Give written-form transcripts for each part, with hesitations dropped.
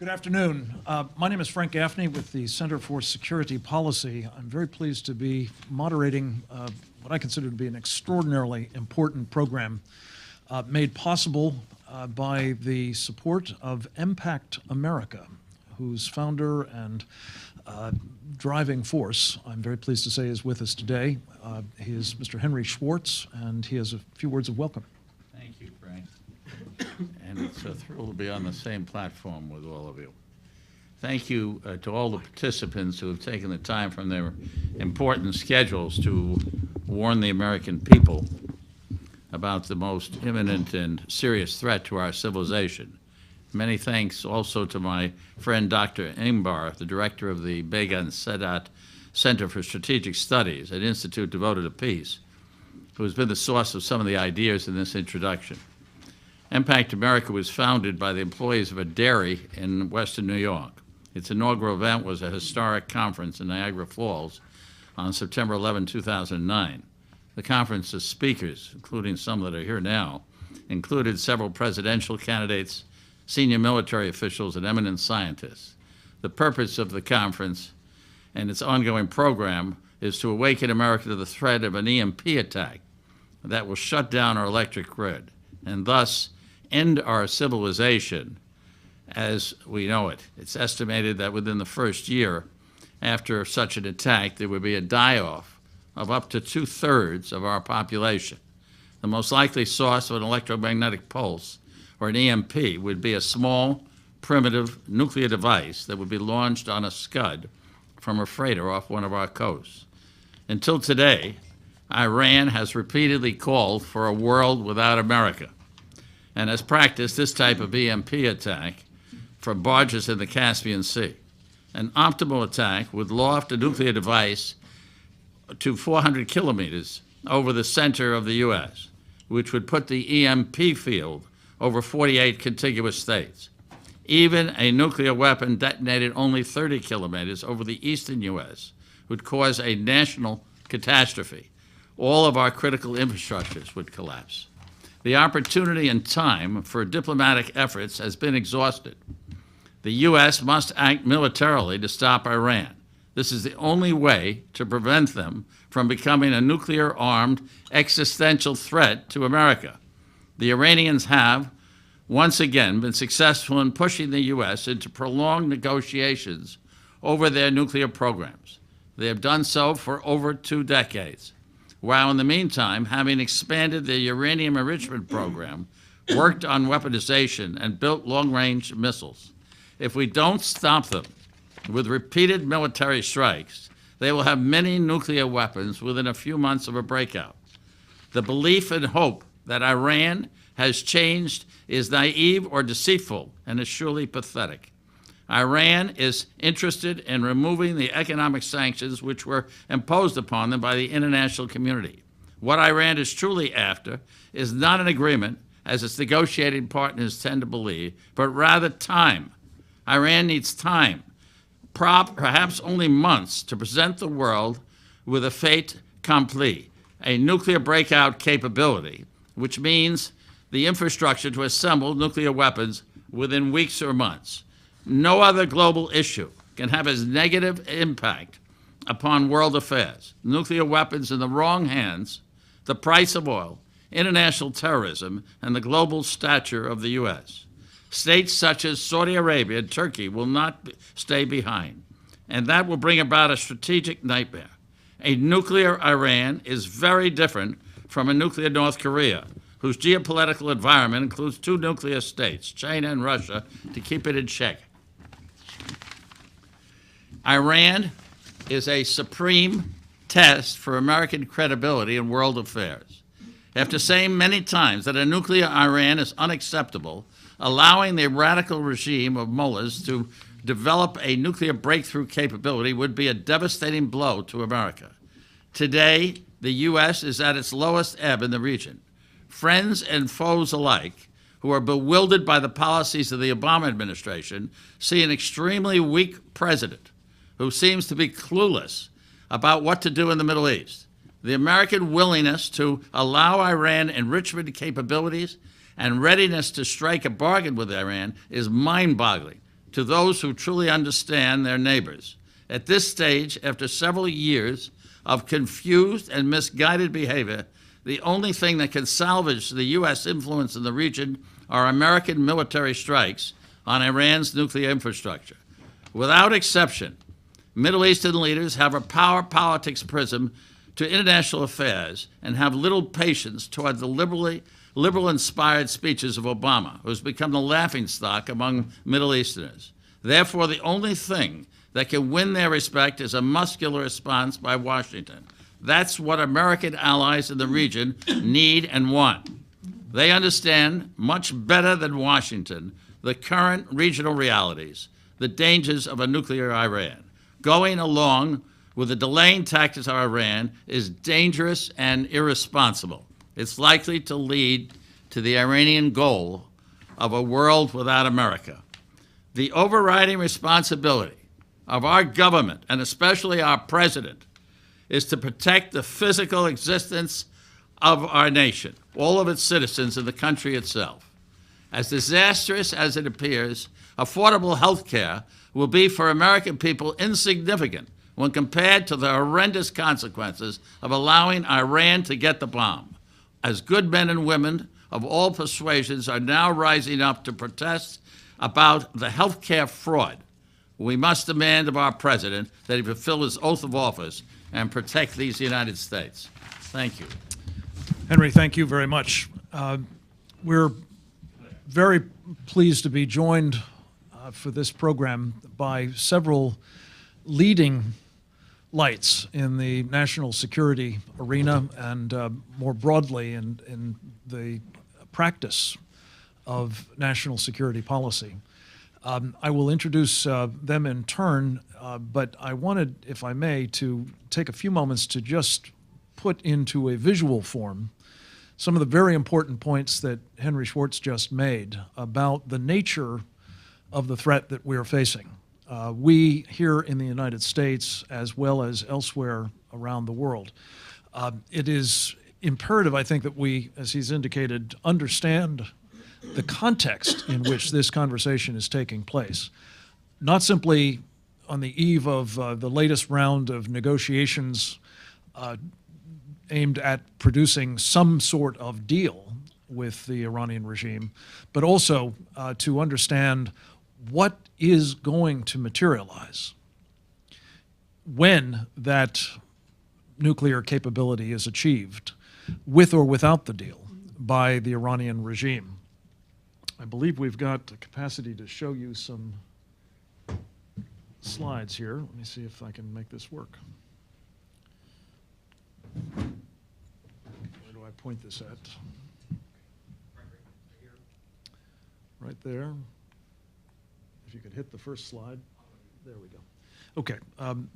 Good afternoon. My name is Frank Gaffney with the Center for Security Policy. I'm very pleased to be moderating what I consider to be an extraordinarily important program made possible by the support of EMPact America, whose founder and driving force, I'm very pleased to say, is with us today. He is Mr. Henry Schwartz, and he has a few words of welcome. Thank you, Frank. And it's a thrill to be on the same platform with all of you. Thank you to all the participants who have taken the time from their important schedules to warn the American people about the most imminent and serious threat to our civilization. Many thanks also to my friend Dr. Ingbar, the director of the Begin Sadat Center for Strategic Studies, an institute devoted to peace, who has been the source of some of the ideas in this introduction. EMPact America was founded by the employees of a dairy in Western New York. Its inaugural event was a historic conference in Niagara Falls on September 11, 2009. The conference's speakers, including some that are here now, included several presidential candidates, senior military officials, and eminent scientists. The purpose of the conference and its ongoing program is to awaken America to the threat of an EMP attack that will shut down our electric grid and thus end our civilization as we know it. It's estimated that within the first year after such an attack, there would be a die-off of up to 2/3 of our population. The most likely source of an electromagnetic pulse, or an EMP, would be a small, primitive nuclear device that would be launched on a scud from a freighter off one of our coasts. Until today, Iran has repeatedly called for a world without America, and has practiced this type of EMP attack from barges in the Caspian Sea. An optimal attack would loft a nuclear device to 400 kilometers over the center of the U.S., which would put the EMP field over 48 contiguous states. Even a nuclear weapon detonated only 30 kilometers over the eastern U.S. would cause a national catastrophe. All of our critical infrastructures would collapse. The opportunity and time for diplomatic efforts has been exhausted. The U.S. must act militarily to stop Iran. This is the only way to prevent them from becoming a nuclear-armed existential threat to America. The Iranians have, once again, been successful in pushing the U.S. into prolonged negotiations over their nuclear programs. They have done so for over 2 decades, while in the meantime, having expanded their uranium enrichment program, worked on weaponization, and built long-range missiles. If we don't stop them with repeated military strikes, they will have many nuclear weapons within a few months of a breakout. The belief and hope that Iran has changed is naive or deceitful and is surely pathetic. Iran is interested in removing the economic sanctions which were imposed upon them by the international community. What Iran is truly after is not an agreement, as its negotiating partners tend to believe, but rather time. Iran needs time, perhaps only months, to present the world with a fait accompli, a nuclear breakout capability, which means the infrastructure to assemble nuclear weapons within weeks or months. No other global issue can have as negative impact upon world affairs. Nuclear weapons in the wrong hands, the price of oil, international terrorism, and the global stature of the U.S. States such as Saudi Arabia and Turkey will not stay behind, and that will bring about a strategic nightmare. A nuclear Iran is very different from a nuclear North Korea, whose geopolitical environment includes 2 nuclear states, China and Russia, to keep it in check. Iran is a supreme test for American credibility in world affairs. After saying many times that a nuclear Iran is unacceptable, allowing the radical regime of mullahs to develop a nuclear breakthrough capability would be a devastating blow to America. Today, the U.S. is at its lowest ebb in the region. Friends and foes alike, who are bewildered by the policies of the Obama administration, see an extremely weak president who seems to be clueless about what to do in the Middle East. The American willingness to allow Iran enrichment capabilities and readiness to strike a bargain with Iran is mind-boggling. to those who truly understand their neighbors. At this stage, after several years of confused and misguided behavior, the only thing that can salvage the U.S. influence in the region are American military strikes on Iran's nuclear infrastructure. Without exception, Middle Eastern leaders have a power politics prism to international affairs and have little patience toward the liberal-inspired speeches of Obama, who has become the laughingstock among Middle Easterners. Therefore, the only thing that can win their respect is a muscular response by Washington. That's what American allies in the region need and want. They understand much better than Washington the current regional realities, the dangers of a nuclear Iran. Going along with the delaying tactics of Iran is dangerous and irresponsible. It's likely to lead to the Iranian goal of a world without America. The overriding responsibility of our government, and especially our president, is to protect the physical existence of our nation, all of its citizens, and the country itself. As disastrous as it appears, affordable health care will be for American people insignificant when compared to the horrendous consequences of allowing Iran to get the bomb. As good men and women of all persuasions are now rising up to protest about the health care fraud, we must demand of our president that he fulfill his oath of office and protect these United States. Thank you. Henry, thank you very much. We're very pleased to be joined for this program by several leading lights in the national security arena and more broadly in the practice of national security policy. I will introduce them in turn, but I wanted, if I may, to take a few moments to just put into a visual form some of the very important points that Henry Schwartz just made about the nature of the threat that we're facing. We here in the United States, as well as elsewhere around the world, it is imperative, I think, that we, as he's indicated, understand the context in which this conversation is taking place. Not simply on the eve of the latest round of negotiations aimed at producing some sort of deal with the Iranian regime, but also to understand what is going to materialize when that nuclear capability is achieved, with or without the deal, by the Iranian regime. I believe we've got the capacity to show you some slides here. Let me see if I can make this work. Where do I point this at? Right there. If you could hit the first slide. There we go. Okay.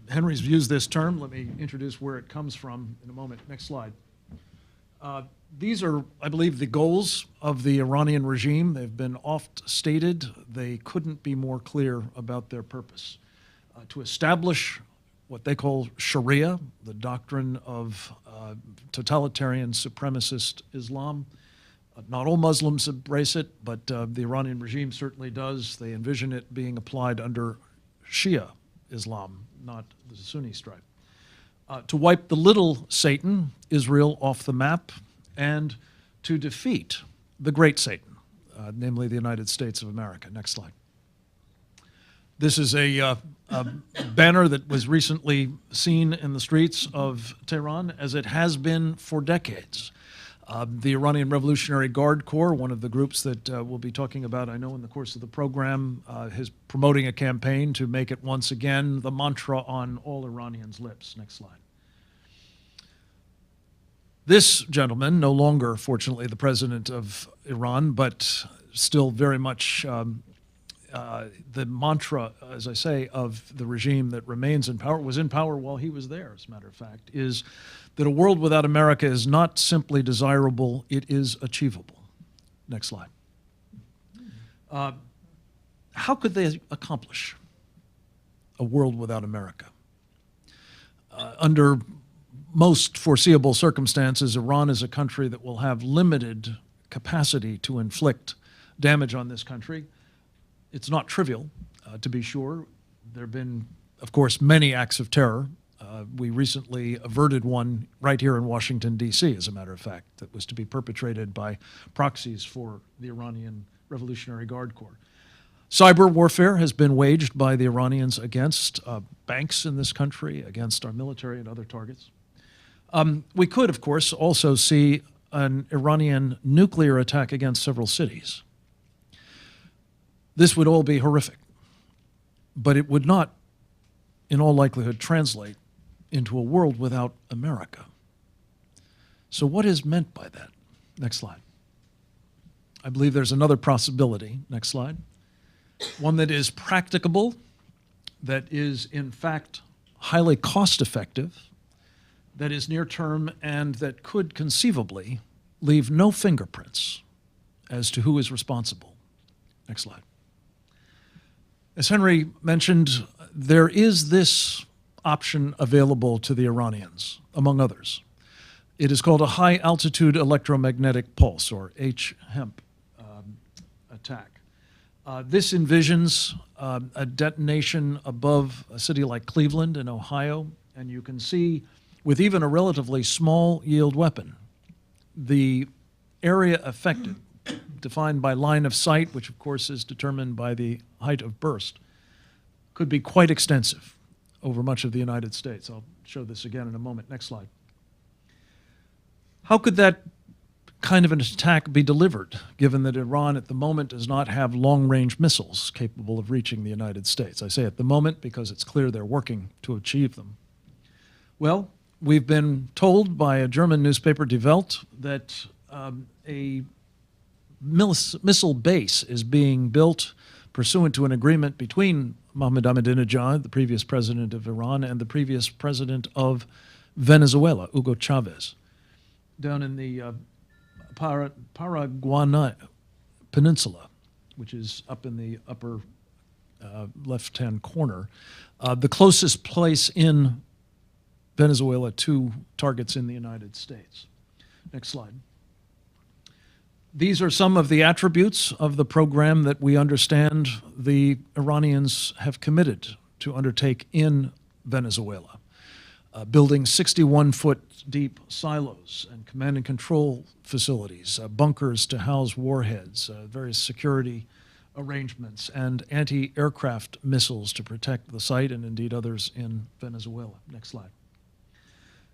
Henry's used this term. Let me introduce where it comes from in a moment. Next slide. These are, I believe, the goals of the Iranian regime. They've been oft stated. They couldn't be more clear about their purpose. To establish what they call Sharia, the doctrine of totalitarian supremacist Islam. Not all Muslims embrace it, but the Iranian regime certainly does. They envision it being applied under Shia Islam, not the Sunni stripe. To wipe the little Satan, Israel, off the map, and to defeat the great Satan, namely the United States of America. Next slide. This is a banner that was recently seen in the streets of Tehran, as it has been for decades. The Iranian Revolutionary Guard Corps, one of the groups that we'll be talking about, I know, in the course of the program, is promoting a campaign to make it once again the mantra on all Iranians' lips. Next slide. This gentleman, no longer, fortunately, the president of Iran, but still very much the mantra, as I say, of the regime that remains in power, was in power while he was there, as a matter of fact, is that a world without America is not simply desirable, it is achievable. Next slide. How could they accomplish a world without America? Under most foreseeable circumstances, Iran is a country that will have limited capacity to inflict damage on this country. It's not trivial to be sure. There have been, of course, many acts of terror. We recently averted one right here in Washington, D.C., as a matter of fact, that was to be perpetrated by proxies for the Iranian Revolutionary Guard Corps. Cyber warfare has been waged by the Iranians against banks in this country, against our military and other targets. We could, of course, also see an Iranian nuclear attack against several cities. This would all be horrific, but it would not, in all likelihood, translate into a world without America. So what is meant by that? Next slide. I believe there's another possibility. Next slide. One that is practicable, that is, in fact, highly cost-effective, that is near-term, and that could conceivably leave no fingerprints as to who is responsible. Next slide. As Henry mentioned, there is this option available to the Iranians, among others. It is called a high-altitude electromagnetic pulse, or HEMP attack. This envisions a detonation above a city like Cleveland in Ohio, and you can see, with even a relatively small yield weapon, the area affected, defined by line of sight, which of course is determined by the height of burst, could be quite extensive over much of the United States. I'll show this again in a moment. Next slide. How could that kind of an attack be delivered, given that Iran at the moment does not have long-range missiles capable of reaching the United States? I say at the moment because it's clear they're working to achieve them. Well, we've been told by a German newspaper, Die Welt, that a missile base is being built pursuant to an agreement between Mohammed Ahmadinejad, the previous president of Iran, and the previous president of Venezuela, Hugo Chavez, down in the Paraguay Peninsula, which is up in the upper left-hand corner, the closest place in Venezuela to targets in the United States. Next slide. These are some of the attributes of the program that we understand the Iranians have committed to undertake in Venezuela. Building 61-foot deep silos and command and control facilities, bunkers to house warheads, various security arrangements, and anti-aircraft missiles to protect the site and indeed others in Venezuela. Next slide.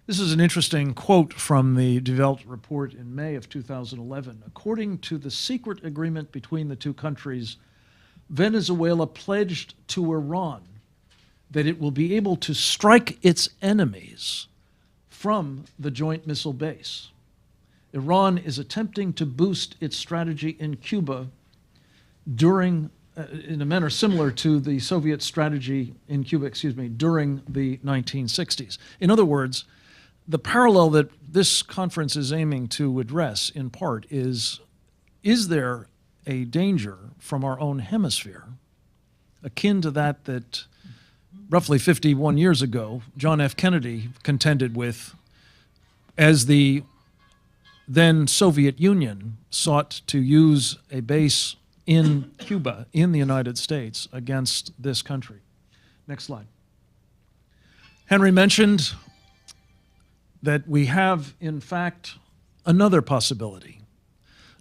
This is an interesting quote from the Die Welt report in May of 2011. According to the secret agreement between the two countries, Venezuela pledged to Iran that it will be able to strike its enemies from the joint missile base. Iran is attempting to boost its strategy in Cuba during, in a manner similar to the Soviet strategy in Cuba, during the 1960s. In other words, the parallel that this conference is aiming to address, in part, is there a danger from our own hemisphere, akin to that roughly 51 years ago, John F. Kennedy contended with as the then Soviet Union sought to use a base in Cuba, in the United States, against this country. Next slide. Henry mentioned that we have, in fact, another possibility.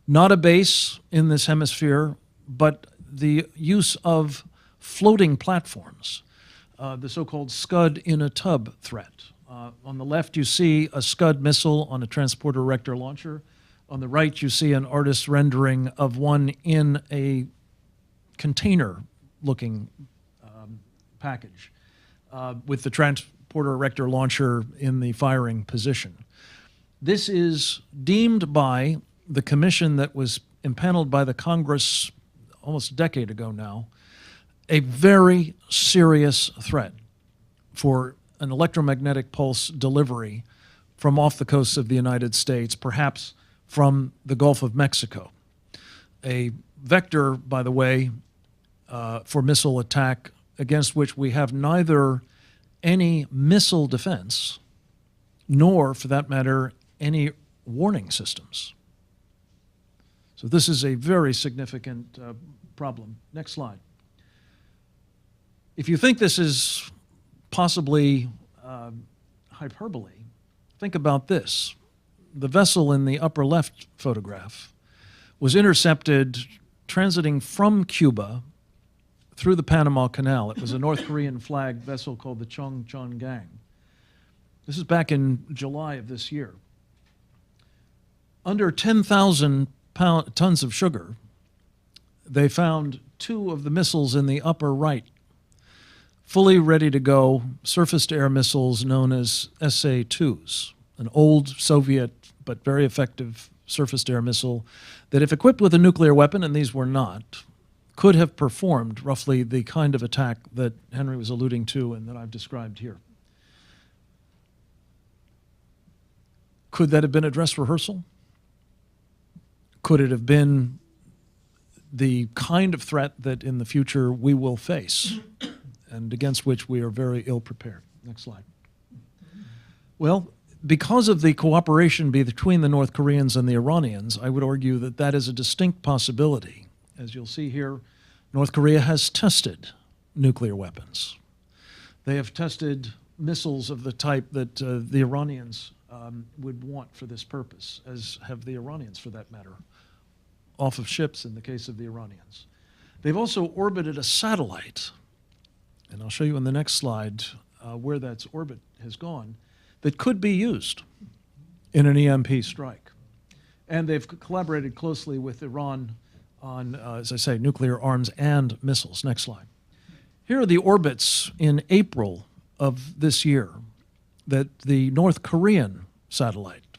Not a base in this hemisphere, but the use of floating platforms, the so-called Scud in a tub threat. On the left, you see a Scud missile on a transporter erector launcher. On the right, you see an artist's rendering of one in a container-looking package with the transporter erector launcher in the firing position. This is deemed by the commission that was impaneled by the Congress almost a decade ago now a very serious threat for an electromagnetic pulse delivery from off the coasts of the United States, perhaps from the Gulf of Mexico. A vector, by the way, for missile attack against which we have neither any missile defense nor, for that matter, any warning systems. So this is a very significant problem. Next slide. If you think this is possibly hyperbole, think about this. The vessel in the upper left photograph was intercepted transiting from Cuba through the Panama Canal. It was a North Korean flag vessel called the Cheonggang. This is back in July of this year. Under 10,000 tons of sugar, they found 2 of the missiles in the upper right, fully ready to go surface-to-air missiles known as SA-2s, an old Soviet but very effective surface-to-air missile that, if equipped with a nuclear weapon, and these were not, could have performed roughly the kind of attack that Henry was alluding to and that I've described here. Could that have been a dress rehearsal? Could it have been the kind of threat that in the future we will face and against which we are very ill prepared? Next slide. Well, because of the cooperation between the North Koreans and the Iranians, I would argue that that is a distinct possibility. As you'll see here, North Korea has tested nuclear weapons. They have tested missiles of the type that the Iranians would want for this purpose, as have the Iranians for that matter, off of ships in the case of the Iranians. They've also orbited a satellite, and I'll show you in the next slide where that orbit has gone, that could be used in an EMP strike. And they've collaborated closely with Iran on, as I say, nuclear arms and missiles. Next slide. Here are the orbits in April of this year that the North Korean satellite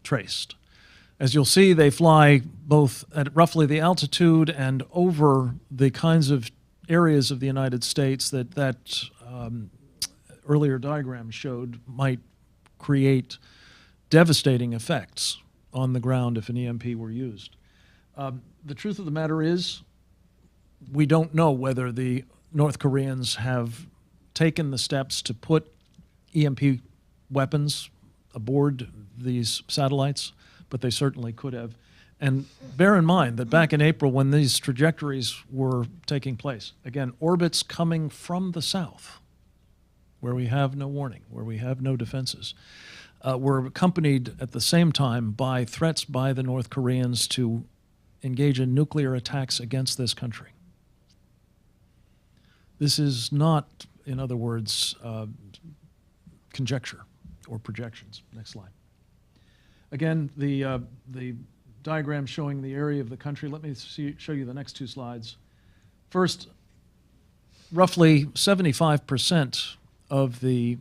traced. As you'll see, they fly both at roughly the altitude and over the kinds of areas of the United States that earlier diagram showed might create devastating effects on the ground if an EMP were used. The truth of the matter is, we don't know whether the North Koreans have taken the steps to put EMP weapons aboard these satellites, but they certainly could have. And bear in mind that back in April, when these trajectories were taking place, again, orbits coming from the south, where we have no warning, where we have no defenses, were accompanied at the same time by threats by the North Koreans to engage in nuclear attacks against this country. This is not, in other words, conjecture or projections. Next slide. Again, the diagram showing the area of the country. Let me show you the next 2 slides. First, roughly 75% of the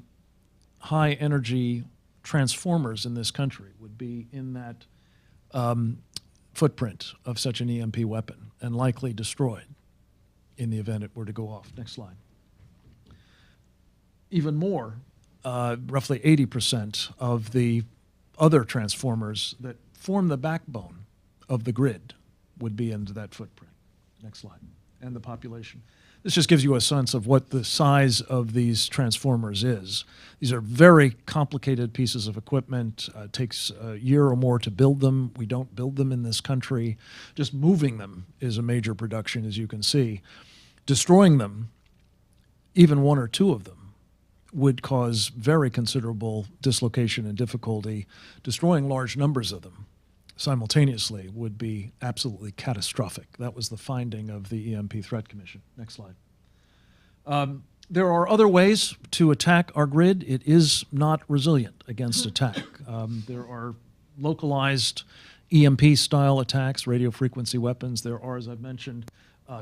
high energy transformers in this country would be in that footprint of such an EMP weapon and likely destroyed in the event it were to go off. Next slide. Even more, roughly 80% of the other transformers that form the backbone of the grid would be into that footprint. Next slide. And the population. This just gives you a sense of what the size of these transformers is. These are very complicated pieces of equipment. It takes a year or more to build them. We don't build them in this country. Just moving them is a major production, as you can see. Destroying them, even 1 or 2 of them, would cause very considerable dislocation and difficulty. Destroying large numbers of them simultaneously would be absolutely catastrophic. That was the finding of the EMP Threat Commission. Next slide. There are other ways to attack our grid. It is not resilient against attack. There are localized EMP-style attacks, radio frequency weapons. There are, as I've mentioned,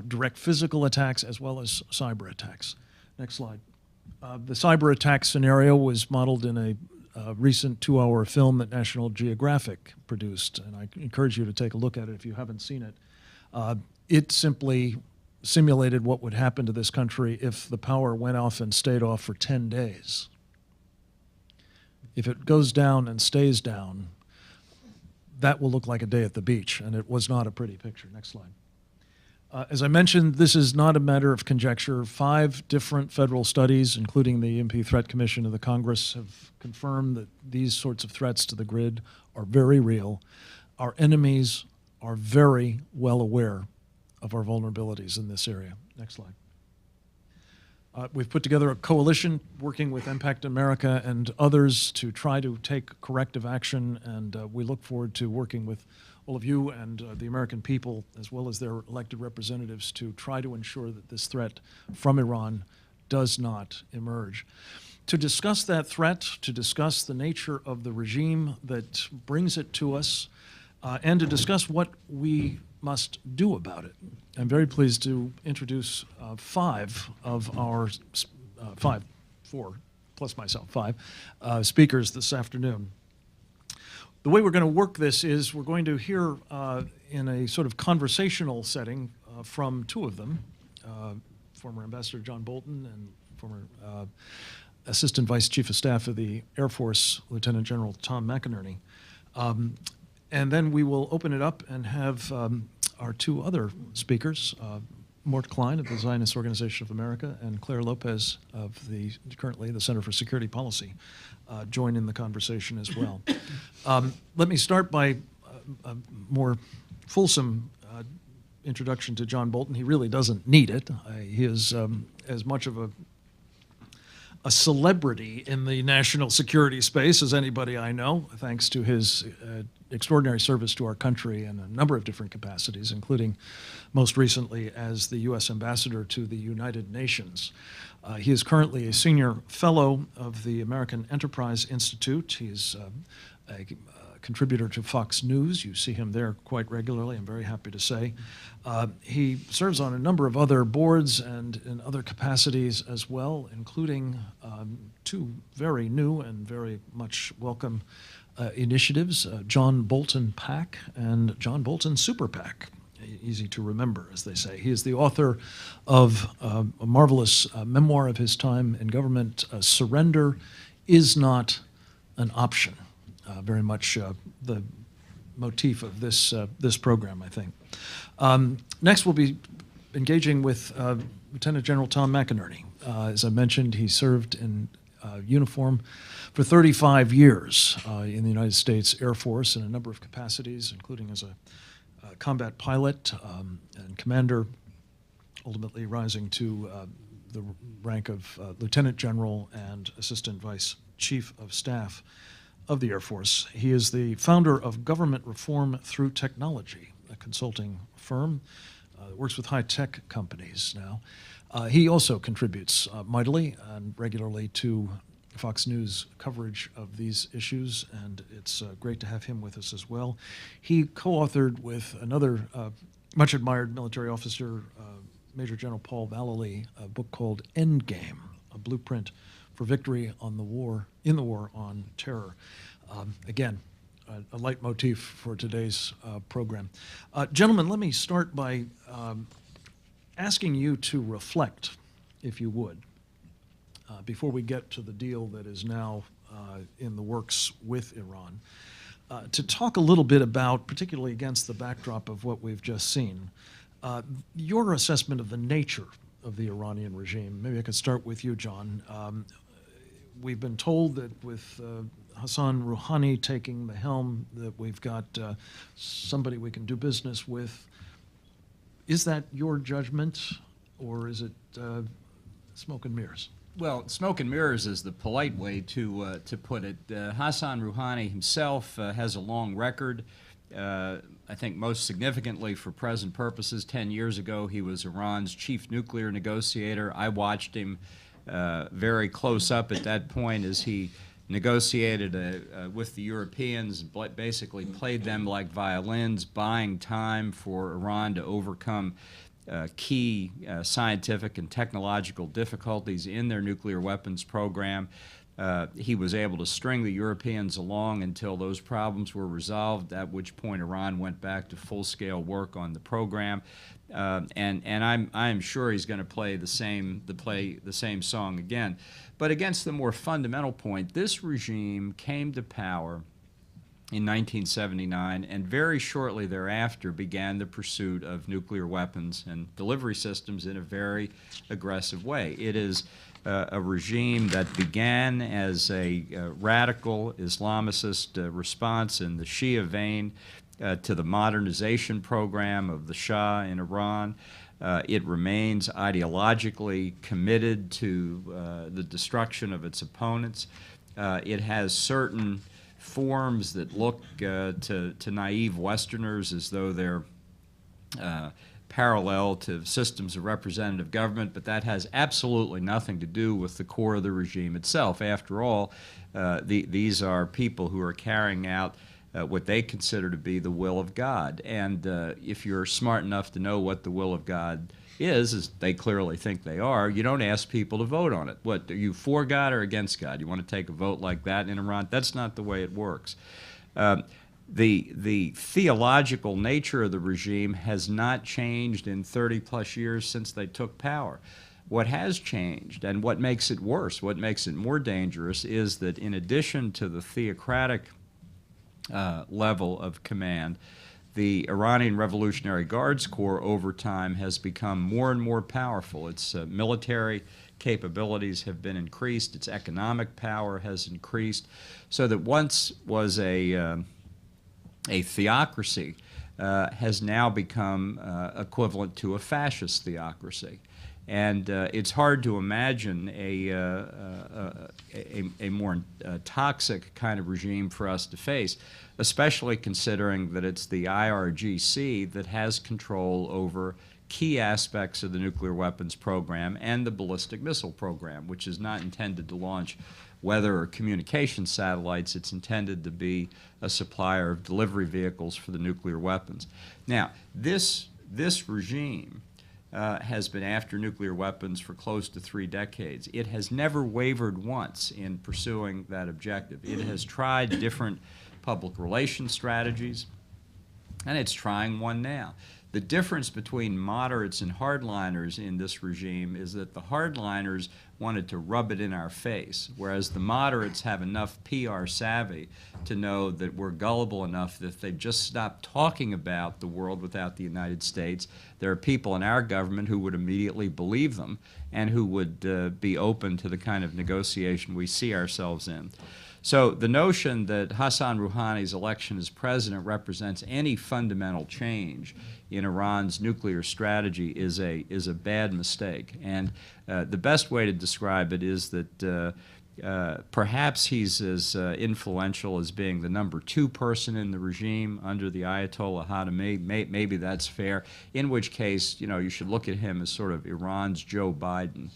direct physical attacks as well as cyber attacks. Next slide. The cyber attack scenario was modeled in a recent 2-hour film that National Geographic produced, and I encourage you to take a look at it if you haven't seen it. It simply simulated what would happen to this country if the power went off and stayed off for 10 days. If it goes down and stays down, that will look like a day at the beach, and it was not a pretty picture. Next slide. As I mentioned, this is not a matter of conjecture. 5 different federal studies, including the EMP Threat Commission of the Congress, have confirmed that these sorts of threats to the grid are very real. Our enemies are very well aware of our vulnerabilities in this area. Next slide. We've put together a coalition working with EMPact America and others to try to take corrective action, and we look forward to working with all of you and the American people, as well as their elected representatives, to try to ensure that this threat from Iran does not emerge. To discuss that threat, to discuss the nature of the regime that brings it to us, and to discuss what we must do about it. I'm very pleased to introduce five of our, four, plus myself, five speakers this afternoon. The way we're going to work this is we're going to hear in a sort of conversational setting from two of them, former Ambassador John Bolton and former Assistant Vice Chief of Staff of the Air Force, Lieutenant General Tom McInerney. And then we will open it up and have our two other speakers, Mort Klein of the Zionist Organization of America and Claire Lopez of currently the Center for Security Policy, join in the conversation as well. Let me start by a more fulsome introduction to John Bolton. He really doesn't need it. He is as much of a celebrity in the national security space as anybody I know, thanks to his extraordinary service to our country in a number of different capacities, including most recently as the U.S. Ambassador to the United Nations. He is currently a senior fellow of the American Enterprise Institute. He's a contributor to Fox News. You see him there quite regularly, I'm very happy to say. He serves on a number of other boards and in other capacities as well, including two very new and very much welcome initiatives, John Bolton PAC and John Bolton Super PAC. Easy to remember, as they say. He is the author of a marvelous memoir of his time in government, Surrender is Not an Option. Very much the motif of this program, I think. Next, we'll be engaging with Lieutenant General Tom McInerney. As I mentioned, he served in uniform for 35 years in the United States Air Force in a number of capacities, including as a combat pilot and commander, ultimately rising to the rank of Lieutenant General and Assistant Vice Chief of Staff of the Air Force. He is the founder of Government Reform Through Technology, a consulting firm that works with high-tech companies now. He also contributes mightily and regularly to Fox News coverage of these issues, and it's great to have him with us as well. He co-authored with another much admired military officer, Major General Paul Vallely, a book called Endgame, a blueprint for victory on the war, in the war on terror. Again, a leitmotif for today's program. Gentlemen, let me start by asking you to reflect, if you would, before we get to the deal that is now in the works with Iran, to talk a little bit about, particularly against the backdrop of what we've just seen, your assessment of the nature of the Iranian regime. Maybe I could start with you, John. We've been told that with Hassan Rouhani taking the helm, that we've got somebody we can do business with. Is that your judgment, or is it smoke and mirrors? Well, smoke and mirrors is the polite way to put it. Hassan Rouhani himself has a long record. I think most significantly for present purposes, 10 years ago, he was Iran's chief nuclear negotiator. I watched him very close up at that point as he negotiated with the Europeans, basically played them like violins, buying time for Iran to overcome key scientific and technological difficulties in their nuclear weapons program. He was able to string the Europeans along until those problems were resolved, at which point Iran went back to full-scale work on the program. And I'm sure he's going to play the same song again. But against the more fundamental point, this regime came to power in 1979, and very shortly thereafter began the pursuit of nuclear weapons and delivery systems in a very aggressive way. It is a regime that began as a radical Islamicist response in the Shia vein to the modernization program of the Shah in Iran. It remains ideologically committed to the destruction of its opponents. It has certain forms that look to naive Westerners as though they're parallel to systems of representative government, but that has absolutely nothing to do with the core of the regime itself. After all, these are people who are carrying out what they consider to be the will of God. And if you're smart enough to know what the will of God is, as they clearly think they are, you don't ask people to vote on it. What, are you for God or against God? You want to take a vote like that in Iran? That's not the way it works. The theological nature of the regime has not changed in 30-plus years since they took power. What has changed, and what makes it worse, what makes it more dangerous, is that in addition to the theocratic level of command, the Iranian Revolutionary Guards Corps over time has become more and more powerful. Its military capabilities have been increased, its economic power has increased, so that once was a theocracy has now become equivalent to a fascist theocracy. And it's hard to imagine a more toxic kind of regime for us to face, especially considering that it's the IRGC that has control over key aspects of the nuclear weapons program and the ballistic missile program, which is not intended to launch weather or communication satellites. It's intended to be a supplier of delivery vehicles for the nuclear weapons. Now, this regime has been after nuclear weapons for close to 3 decades. It has never wavered once in pursuing that objective. It has tried different public relations strategies, and it's trying one now. The difference between moderates and hardliners in this regime is that the hardliners wanted to rub it in our face, whereas the moderates have enough PR savvy to know that we're gullible enough that if they just stop talking about the world without the United States, there are people in our government who would immediately believe them and who would be open to the kind of negotiation we see ourselves in. So the notion that Hassan Rouhani's election as president represents any fundamental change in Iran's nuclear strategy is a bad mistake. And the best way to describe it is that perhaps he's as influential as being the number 2 person in the regime under the Ayatollah Khamenei. Maybe that's fair, in which case, you should look at him as sort of Iran's Joe Biden.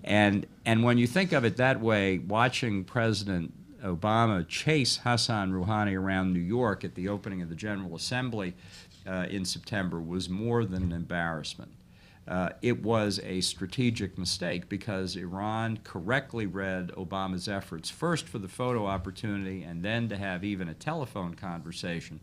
And when you think of it that way, watching President Obama chase Hassan Rouhani around New York at the opening of the General Assembly in September was more than an embarrassment. It was a strategic mistake because Iran correctly read Obama's efforts, first for the photo opportunity and then to have even a telephone conversation,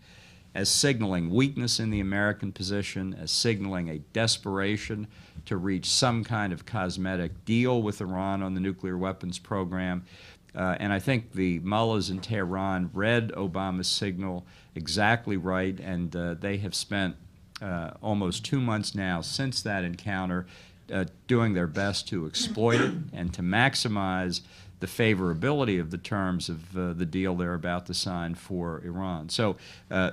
as signaling weakness in the American position, as signaling a desperation to reach some kind of cosmetic deal with Iran on the nuclear weapons program. And I think the mullahs in Tehran read Obama's signal exactly right, and they have spent almost 2 months now since that encounter doing their best to exploit it and to maximize the favorability of the terms of the deal they're about to sign for Iran. So,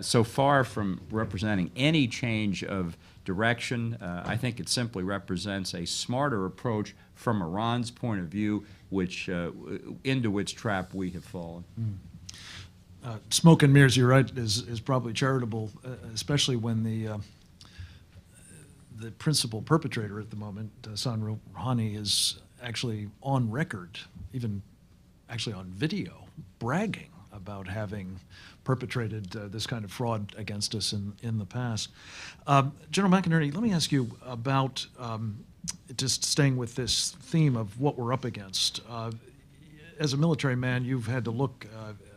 so far from representing any change of direction, I think it simply represents a smarter approach from Iran's point of view, into which trap we have fallen. Smoke and mirrors, you're right, is probably charitable, especially when the principal perpetrator at the moment, Hassan Rouhani, is actually on record, even actually on video, bragging about having perpetrated this kind of fraud against us in the past. General McInerney, let me ask you about just staying with this theme of what we're up against. As a military man, you've had to look,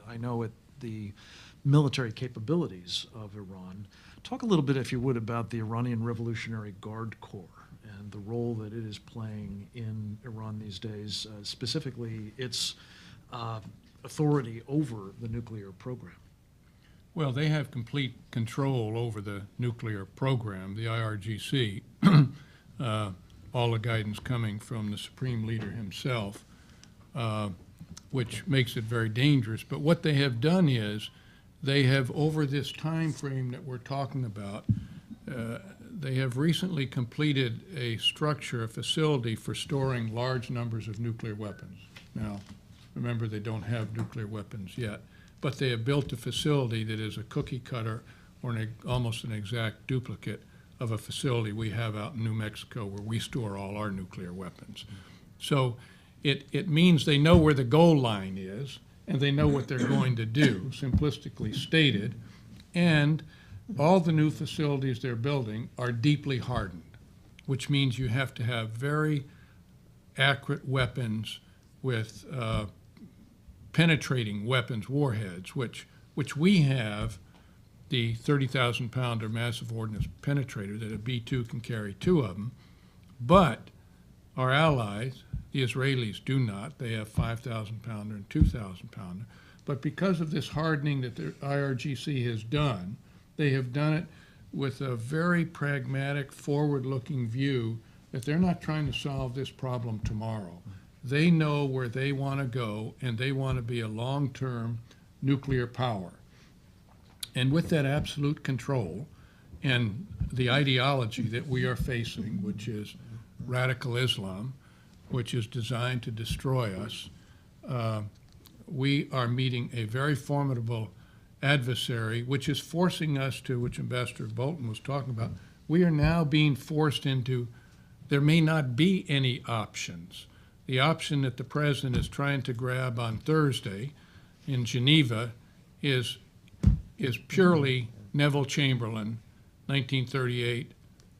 I know, at the military capabilities of Iran. Talk a little bit, if you would, about the Iranian Revolutionary Guard Corps and the role that it is playing in Iran these days, specifically its authority over the nuclear program. Well, they have complete control over the nuclear program, the IRGC, all the guidance coming from the Supreme Leader himself, which makes it very dangerous. But what they have done is they have, over this time frame that we're talking about, they have recently completed a structure, a facility for storing large numbers of nuclear weapons. Now, remember, they don't have nuclear weapons yet, but they have built a facility that is a cookie cutter or almost an exact duplicate of a facility we have out in New Mexico where we store all our nuclear weapons. So it means they know where the goal line is and they know what they're going to do, simplistically stated, and all the new facilities they're building are deeply hardened, which means you have to have very accurate weapons with penetrating weapons, warheads, which we have the 30,000-pounder massive ordnance penetrator that a B-2 can carry 2 of them, but our allies, the Israelis, do not. They have 5,000-pounder and 2,000-pounder. But because of this hardening that the IRGC has done, they have done it with a very pragmatic, forward-looking view that they're not trying to solve this problem tomorrow. They know where they want to go, and they want to be a long-term nuclear power. And with that absolute control and the ideology that we are facing, which is radical Islam, which is designed to destroy us, we are meeting a very formidable adversary, which is forcing us to, which Ambassador Bolton was talking about, we are now being forced into, there may not be any options. The option that the president is trying to grab on Thursday in Geneva is purely Neville Chamberlain, 1938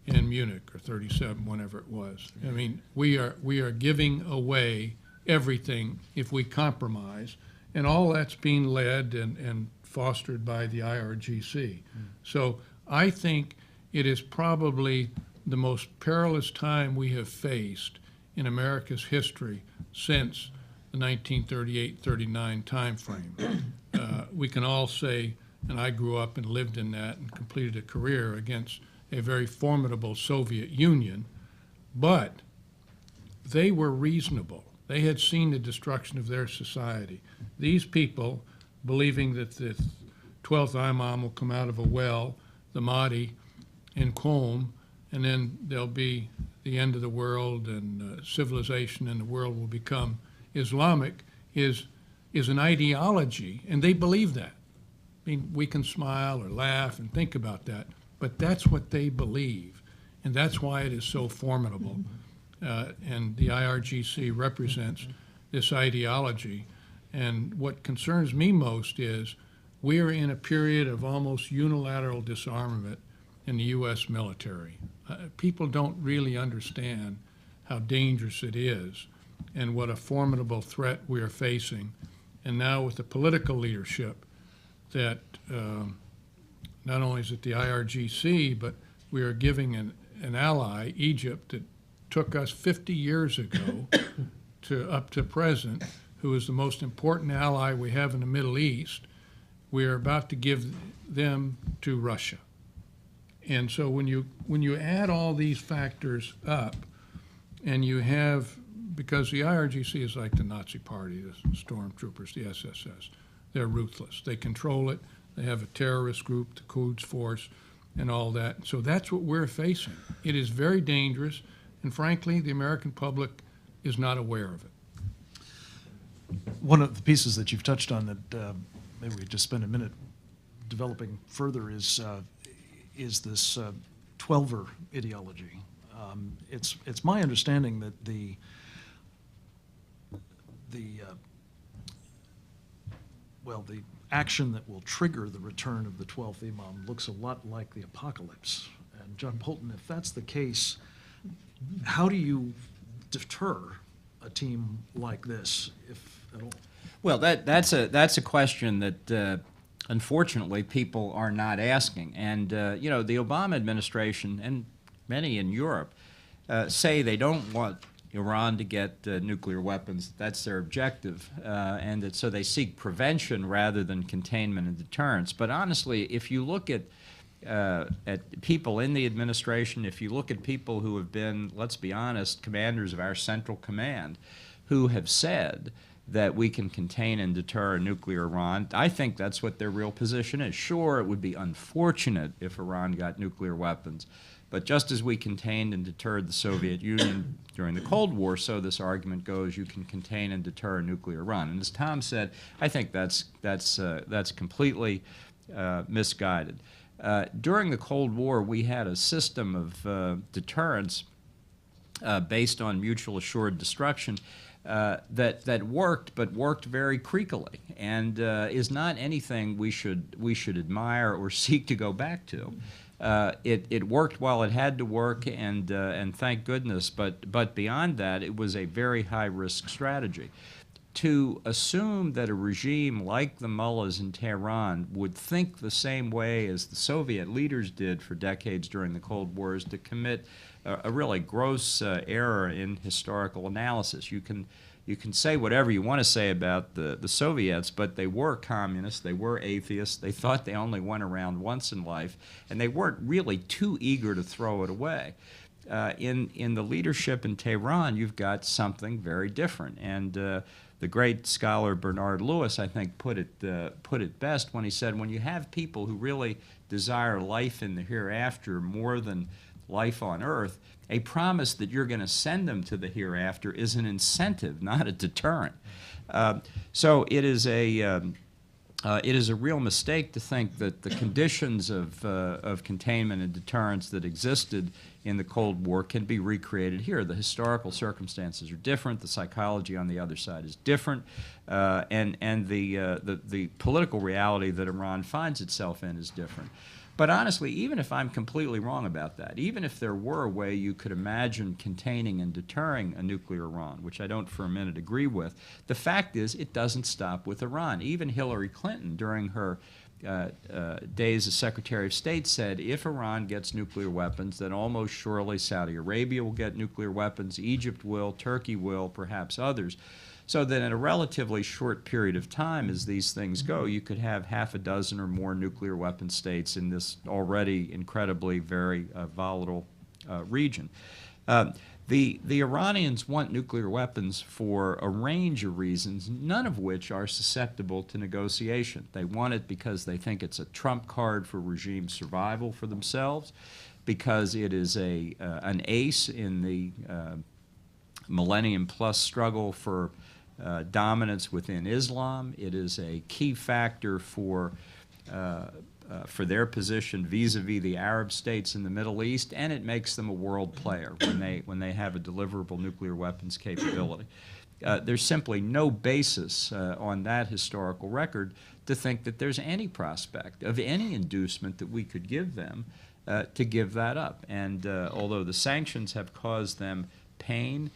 in Munich, or 37, whenever it was. I mean, we are giving away everything if we compromise, and all that's being led and fostered by the IRGC. So I think it is probably the most perilous time we have faced in America's history since the 1938-39 timeframe. We can all say, and I grew up and lived in that and completed a career against a very formidable Soviet Union, but they were reasonable. They had seen the destruction of their society. These people, believing that the 12th Imam will come out of a well, the Mahdi, in Qom, and then there'll be the end of the world and civilization and the world will become Islamic, is an ideology, and they believe that. I mean, we can smile or laugh and think about that, but that's what they believe, and that's why it is so formidable. And the IRGC represents this ideology. And what concerns me most is we are in a period of almost unilateral disarmament in the U.S. military. People don't really understand how dangerous it is and what a formidable threat we are facing. And now with the political leadership that not only is it the IRGC, but we are giving an ally, Egypt, that took us 50 years ago up to present, who is the most important ally we have in the Middle East. We are about to give them to Russia. And so when you add all these factors up, and you have, because the IRGC is like the Nazi Party, the stormtroopers, the SSS. They're ruthless. They control it. They have a terrorist group, the Quds Force, and all that. So that's what we're facing. It is very dangerous, and frankly, the American public is not aware of it. One of the pieces that you've touched on that maybe we just spend a minute developing further is this 12er ideology. It's my understanding that the action that will trigger the return of the 12th Imam looks a lot like the apocalypse. And John Bolton, if that's the case, how do you deter a team like this, if at all? Well, that's a question that unfortunately people are not asking. And you know, the Obama administration and many in Europe say they don't want Iran to get nuclear weapons. That's their objective, and that so they seek prevention rather than containment and deterrence. But honestly, if you look at people in the administration, if you look at people who have been, let's be honest, commanders of our Central Command, who have said that we can contain and deter a nuclear Iran, I think that's what their real position is. Sure, it would be unfortunate if Iran got nuclear weapons, But just as we contained and deterred the Soviet Union during the Cold War, so this argument goes, you can contain and deter a nuclear Iran. And as Tom said, I think that's completely misguided. During the Cold War, we had a system of deterrence based on mutual assured destruction that worked, but worked very creakily, and is not anything we should admire or seek to go back to. It worked while it had to work, and thank goodness. But beyond that, it was a very high risk strategy. To assume that a regime like the mullahs in Tehran would think the same way as the Soviet leaders did for decades during the Cold War is to commit a really gross error in historical analysis. You can say whatever you want to say about the Soviets, but they were communists, they were atheists, they thought they only went around once in life, and they weren't really too eager to throw it away. In the leadership in Tehran, you've got something very different, and the great scholar Bernard Lewis, I think, put it best when he said, when you have people who really desire life in the hereafter more than life on earth, a promise that you're going to send them to the hereafter is an incentive, not a deterrent. So it is a real mistake to think that the conditions of containment and deterrence that existed in the Cold War can be recreated here. The historical circumstances are different. The psychology on the other side is different, and the political reality that Iran finds itself in is different. But honestly, even if I'm completely wrong about that, even if there were a way you could imagine containing and deterring a nuclear Iran, which I don't for a minute agree with, the fact is it doesn't stop with Iran. Even Hillary Clinton, during her days as Secretary of State, said if Iran gets nuclear weapons, then almost surely Saudi Arabia will get nuclear weapons, Egypt will, Turkey will, perhaps others. So that in a relatively short period of time, as these things go, you could have half a dozen or more nuclear weapon states in this already incredibly very volatile region. The Iranians want nuclear weapons for a range of reasons, none of which are susceptible to negotiation. They want it because they think it's a trump card for regime survival for themselves, because it is an ace in the millennium-plus struggle for dominance within Islam. It is a key factor for their position vis-a-vis the Arab states in the Middle East, and it makes them a world player when they have a deliverable nuclear weapons capability. There's simply no basis on that historical record to think that there's any prospect of any inducement that we could give them to give that up. And although the sanctions have caused them pain,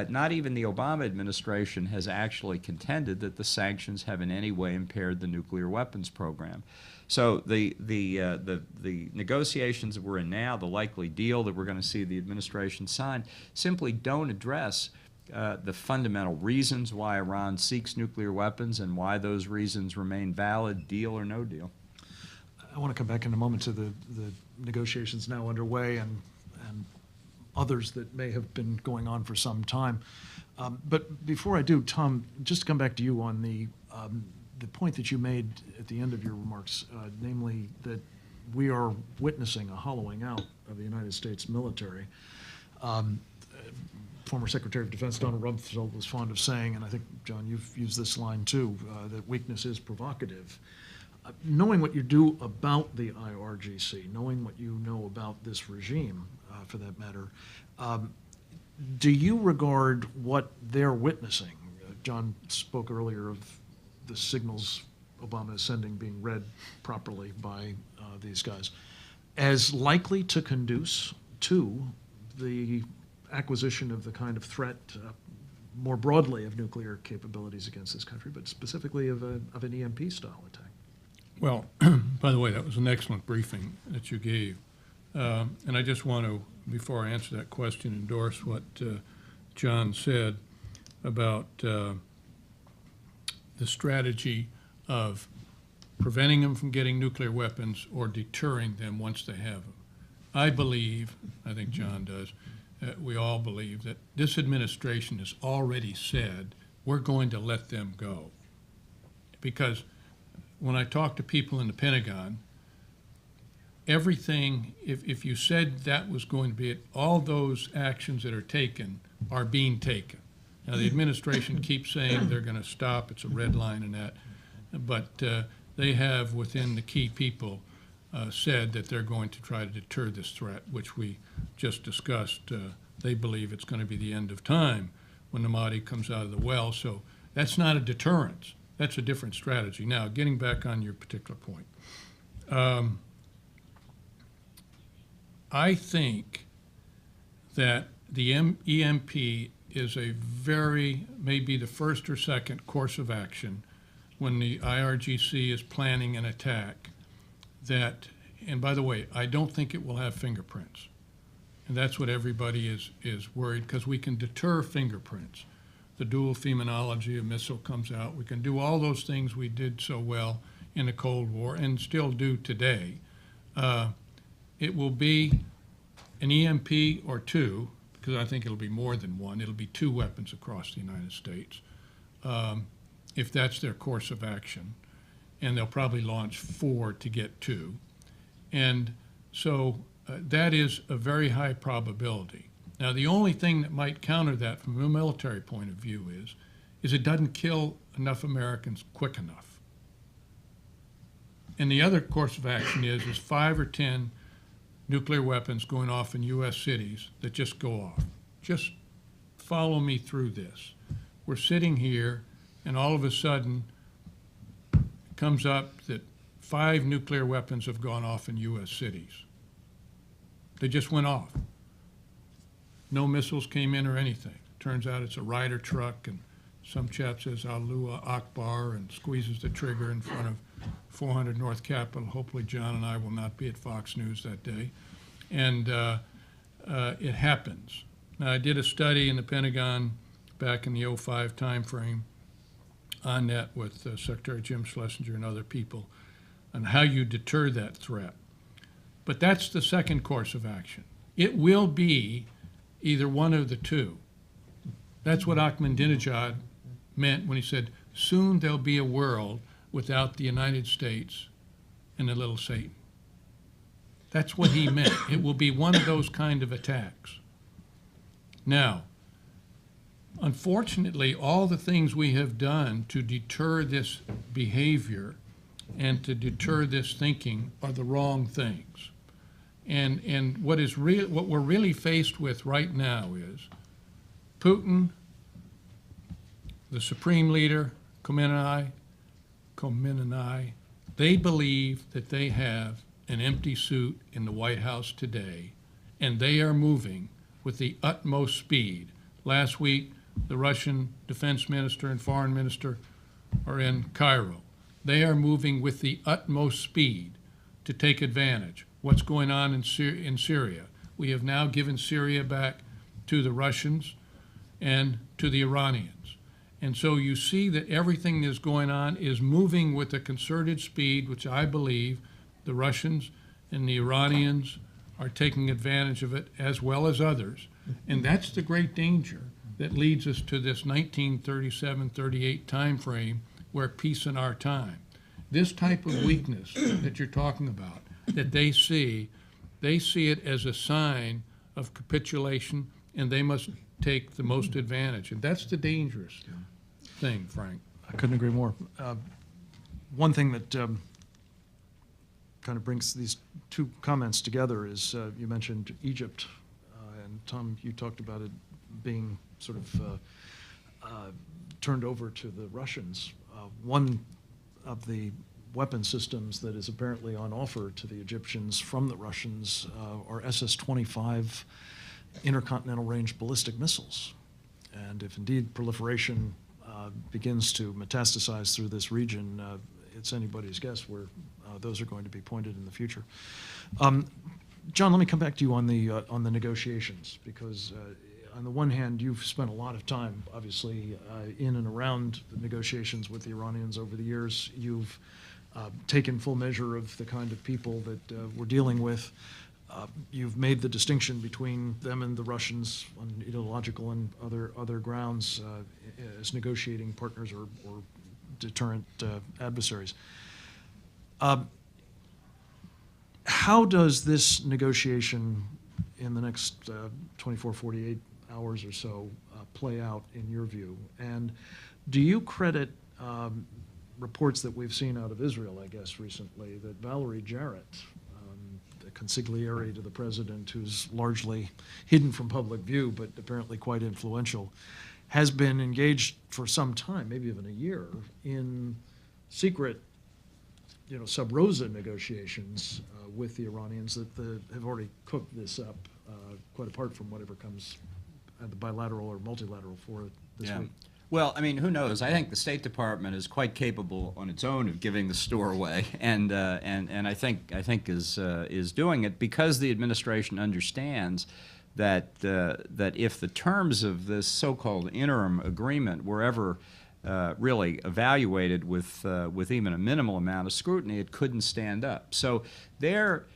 not even the Obama administration has actually contended that the sanctions have in any way impaired the nuclear weapons program. So the negotiations that we're in now, the likely deal that we're going to see the administration sign, simply don't address the fundamental reasons why Iran seeks nuclear weapons and why those reasons remain valid, deal or no deal. I want to come back in a moment to the negotiations now underway and others that may have been going on for some time. But before I do, Tom, just to come back to you on the point that you made at the end of your remarks, namely that we are witnessing a hollowing out of the United States military. Former Secretary of Defense Donald Rumsfeld was fond of saying, and I think, John, you've used this line too, that weakness is provocative. Knowing what you do about the IRGC, knowing what you know about this regime, for that matter, do you regard what they're witnessing? John spoke earlier of the signals Obama is sending being read properly by these guys, as likely to conduce to the acquisition of the kind of threat more broadly of nuclear capabilities against this country, but specifically of an EMP-style attack? Well, by the way, that was an excellent briefing that you gave. And I just want to, before I answer that question, endorse what John said about the strategy of preventing them from getting nuclear weapons or deterring them once they have them. I believe, I think John does, we all believe that this administration has already said we're going to let them go. Because when I talk to people in the Pentagon, everything, if you said that was going to be it, all those actions that are taken are being taken. Now, the administration keeps saying they're going to stop, it's a red line and that, but they have, within the key people, said that they're going to try to deter this threat, which we just discussed. They believe it's going to be the end of time when the Mahdi comes out of the well. So that's not a deterrence. That's a different strategy. Now, getting back on your particular point. I think that the EMP is a maybe the first or second course of action when the IRGC is planning an attack that, and by the way, I don't think it will have fingerprints. And that's what everybody is worried, because we can deter fingerprints. The dual phenomenology, a missile comes out. We can do all those things we did so well in the Cold War and still do today. It will be an EMP or two, because I think it'll be more than one. It'll be 2 weapons across the United States, if that's their course of action. And they'll probably launch 4 to get 2. And so that is a very high probability. Now, the only thing that might counter that from a military point of view is it doesn't kill enough Americans quick enough. And the other course of action is 5 or 10 nuclear weapons going off in U.S. cities that just go off. Just follow me through this. We're sitting here, and all of a sudden it comes up that 5 nuclear weapons have gone off in U.S. cities. They just went off. No missiles came in or anything. Turns out it's a Ryder truck, and some chap says Allahu Akbar and squeezes the trigger in front of 400 North Capitol. Hopefully John and I will not be at Fox News that day. And it happens. Now, I did a study in the Pentagon back in the 2005 timeframe on that with Secretary Jim Schlesinger and other people on how you deter that threat. But that's the second course of action. It will be either one of the two. That's what Ahmadinejad meant when he said, soon there'll be a world without the United States and the little Satan. That's what he meant. It will be one of those kind of attacks. Now, unfortunately, all the things we have done to deter this behavior and to deter this thinking are the wrong things. And what we're really faced with right now is Putin, the supreme leader, Khamenei, they believe that they have an empty suit in the White House today, and they are moving with the utmost speed. Last week, the Russian defense minister and foreign minister are in Cairo. They are moving with the utmost speed to take advantage. What's going on in Syria? We have now given Syria back to the Russians and to the Iranians. And so you see that everything that's going on is moving with a concerted speed, which I believe the Russians and the Iranians are taking advantage of it, as well as others. And that's the great danger that leads us to this 1937-38 time frame where peace in our time. This type of weakness that you're talking about, that they see it as a sign of capitulation, and they must take the most advantage. And that's the dangerous thing, Frank. I couldn't agree more. One thing that kind of brings these two comments together is you mentioned Egypt, and Tom, you talked about it being sort of turned over to the Russians. One of the weapon systems that is apparently on offer to the Egyptians from the Russians are SS-25 intercontinental range ballistic missiles. And if indeed proliferation begins to metastasize through this region, it's anybody's guess where those are going to be pointed in the future. John, let me come back to you on the negotiations, because on the one hand, you've spent a lot of time, obviously, in and around the negotiations with the Iranians over the years. You've taken full measure of the kind of people that we're dealing with. You've made the distinction between them and the Russians on ideological and other grounds as negotiating partners or deterrent adversaries. how does this negotiation in the next 24, 48 hours or so play out in your view? And do you credit reports that we've seen out of Israel, I guess, recently, that Valerie Jarrett, the consigliere to the president, who's largely hidden from public view but apparently quite influential, has been engaged for some time, maybe even a year, in secret, sub rosa negotiations with the Iranians that have already cooked this up, quite apart from whatever comes at the bilateral or multilateral for this week. Well, I mean, who knows? I think the State Department is quite capable on its own of giving the store away, and I think is doing it because the administration understands that if the terms of this so-called interim agreement were ever really evaluated with even a minimal amount of scrutiny, it couldn't stand up. So their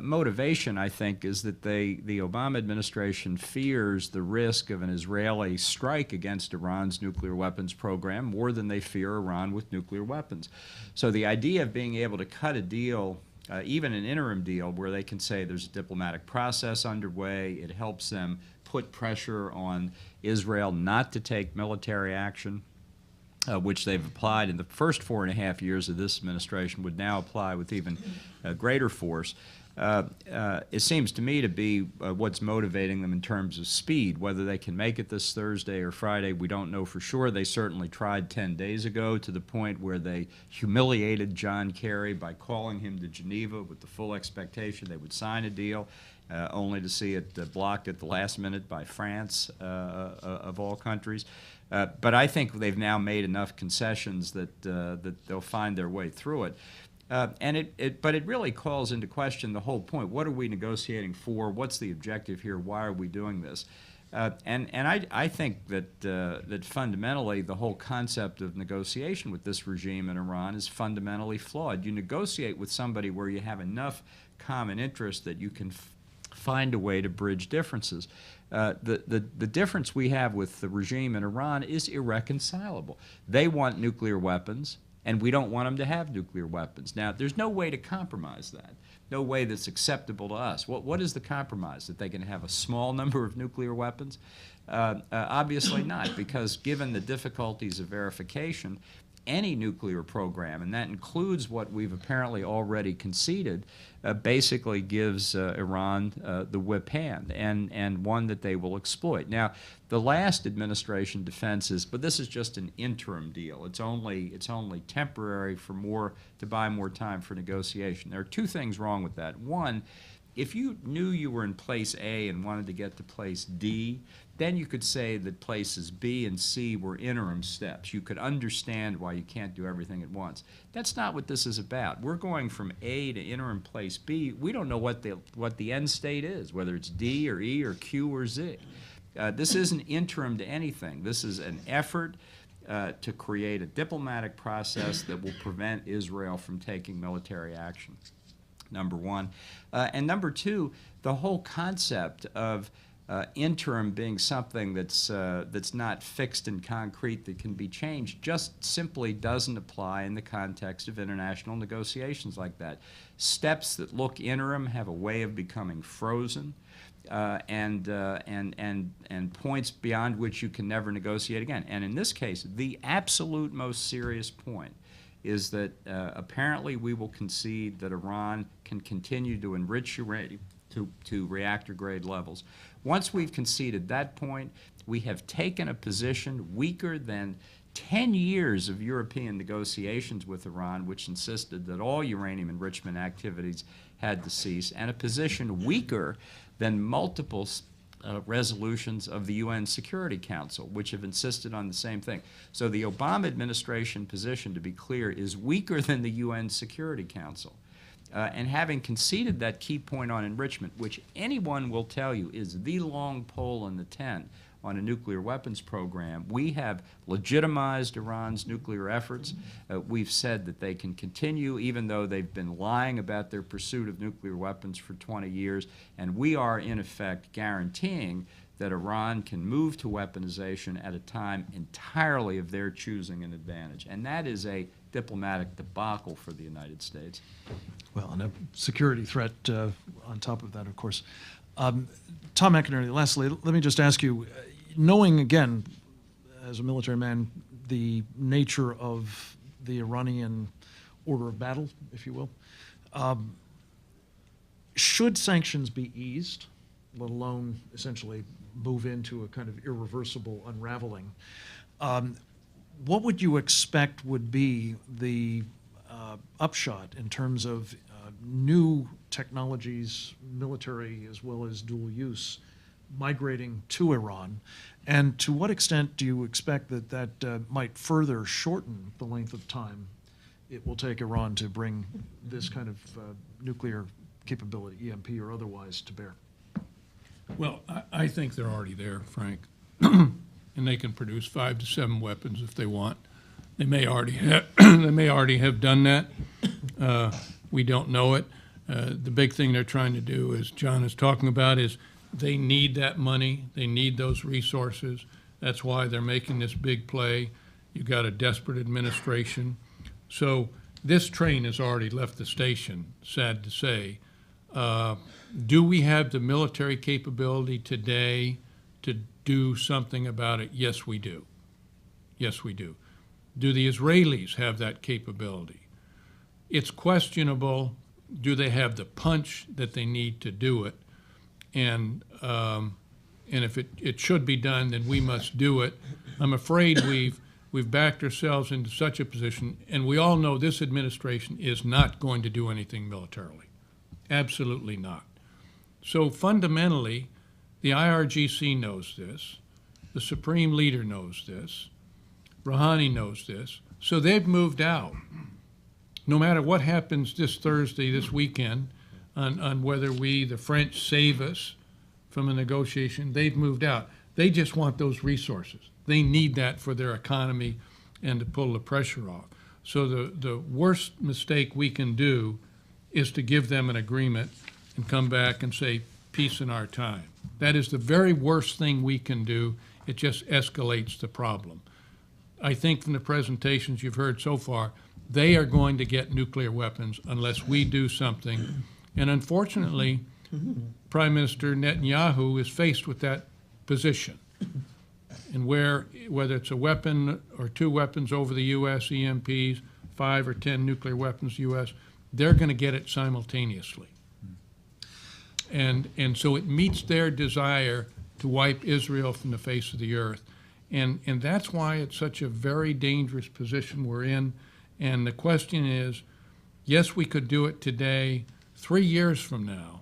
motivation, I think, is that the Obama administration fears the risk of an Israeli strike against Iran's nuclear weapons program more than they fear Iran with nuclear weapons. So the idea of being able to cut a deal, even an interim deal, where they can say there's a diplomatic process underway, it helps them put pressure on Israel not to take military action, which they've applied in the first 4.5 years of this administration, would now apply with even greater force. It seems to me to be what's motivating them in terms of speed. Whether they can make it this Thursday or Friday, we don't know for sure. They certainly tried 10 days ago to the point where they humiliated John Kerry by calling him to Geneva with the full expectation they would sign a deal, only to see it blocked at the last minute by France, of all countries. But I think they've now made enough concessions that they'll find their way through it. But it really calls into question the whole point. What are we negotiating for? What's the objective here? Why are we doing this? And I think that fundamentally the whole concept of negotiation with this regime in Iran is fundamentally flawed. You negotiate with somebody where you have enough common interest that you can find a way to bridge differences. The difference we have with the regime in Iran is irreconcilable. They want nuclear weapons, and we don't want them to have nuclear weapons. Now, there's no way to compromise that, no way that's acceptable to us. What is the compromise? That they can have a small number of nuclear weapons? Obviously not, because given the difficulties of verification, any nuclear program, and that includes what we've apparently already conceded, basically gives Iran the whip hand, and one that they will exploit. Now, the last administration defense is, but this is just an interim deal. It's only temporary to buy more time for negotiation. There are two things wrong with that. One, if you knew you were in place A and wanted to get to place D, then you could say that places B and C were interim steps. You could understand why you can't do everything at once. That's not what this is about. We're going from A to interim place B. We don't know what the end state is, whether it's D or E or Q or Z. This isn't interim to anything. This is an effort to create a diplomatic process that will prevent Israel from taking military action, number one. And number two, the whole concept of interim being something that's not fixed and concrete that can be changed just simply doesn't apply in the context of international negotiations like that. Steps that look interim have a way of becoming frozen, and points beyond which you can never negotiate again. And in this case, the absolute most serious point is that apparently we will concede that Iran can continue to enrich uranium to reactor-grade levels. Once we've conceded that point, we have taken a position weaker than 10 years of European negotiations with Iran, which insisted that all uranium enrichment activities had to cease, and a position weaker than multiple resolutions of the UN Security Council, which have insisted on the same thing. So the Obama administration position, to be clear, is weaker than the UN Security Council. And having conceded that key point on enrichment, which anyone will tell you is the long pole in the tent on a nuclear weapons program, we have legitimized Iran's nuclear efforts. We've said that they can continue even though they've been lying about their pursuit of nuclear weapons for 20 years, and we are in effect guaranteeing that Iran can move to weaponization at a time entirely of their choosing and advantage. And that is a diplomatic debacle for the United States. Well, and a security threat on top of that, of course. Tom McInerney, lastly, let me just ask you, knowing again, as a military man, the nature of the Iranian order of battle, if you will, should sanctions be eased, let alone essentially move into a kind of irreversible unraveling, what would you expect would be the upshot in terms of new technologies, military as well as dual use, migrating to Iran? And to what extent do you expect that that might further shorten the length of time it will take Iran to bring this kind of nuclear capability, EMP or otherwise, to bear? Well, I think they're already there, Frank. And they can produce 5 to 7 weapons if they want. They may already have, they may already have done that. We don't know it. The big thing they're trying to do, as John is talking about, is they need that money. They need those resources. That's why they're making this big play. You've got a desperate administration. So this train has already left the station, sad to say. Do we have the military capability today to do something about it? Yes, we do. Yes, we do. Do the Israelis have that capability? It's questionable. Do they have the punch that they need to do it? And if it should be done, then we must do it. I'm afraid we've backed ourselves into such a position, and we all know this administration is not going to do anything militarily. Absolutely not. So fundamentally, the IRGC knows this. The Supreme Leader knows this. Rouhani knows this. So they've moved out. No matter what happens this Thursday, this weekend, on whether the French save us from a negotiation, they've moved out. They just want those resources. They need that for their economy and to pull the pressure off. So the worst mistake we can do is to give them an agreement and come back and say, peace in our time. That is the very worst thing we can do. It just escalates the problem. I think from the presentations you've heard so far, they are going to get nuclear weapons unless we do something. And unfortunately, Prime Minister Netanyahu is faced with that position. And whether it's a weapon or 2 weapons over the U.S., EMPs, 5 or 10 nuclear weapons U.S., they're going to get it simultaneously. And so it meets their desire to wipe Israel from the face of the earth. And that's why it's such a very dangerous position we're in. And the question is, yes, we could do it today. 3 years from now,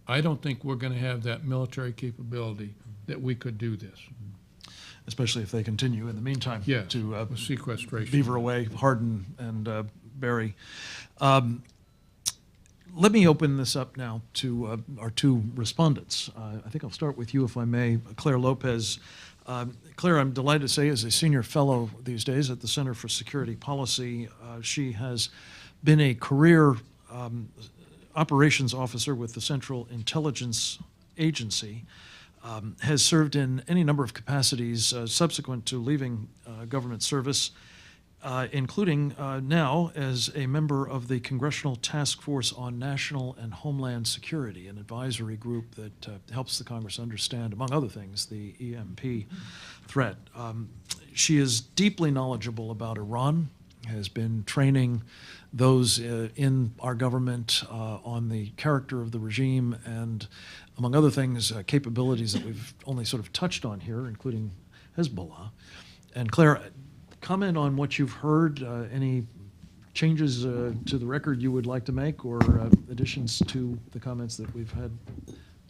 I don't think we're going to have that military capability that we could do this. Especially if they continue in the meantime to with sequestration. beaver away, harden, and bury. Let me open this up now to our 2 respondents. I think I'll start with you, if I may, Claire Lopez. Claire, I'm delighted to say, is a senior fellow these days at the Center for Security Policy. She has been a career operations officer with the Central Intelligence Agency, has served in any number of capacities subsequent to leaving government service, including now as a member of the Congressional Task Force on National and Homeland Security, an advisory group that helps the Congress understand, among other things, the EMP threat. She is deeply knowledgeable about Iran, has been training those in our government on the character of the regime and, among other things, capabilities that we've only sort of touched on here, including Hezbollah. And Claire, comment on what you've heard, any changes to the record you would like to make, or additions to the comments that we've had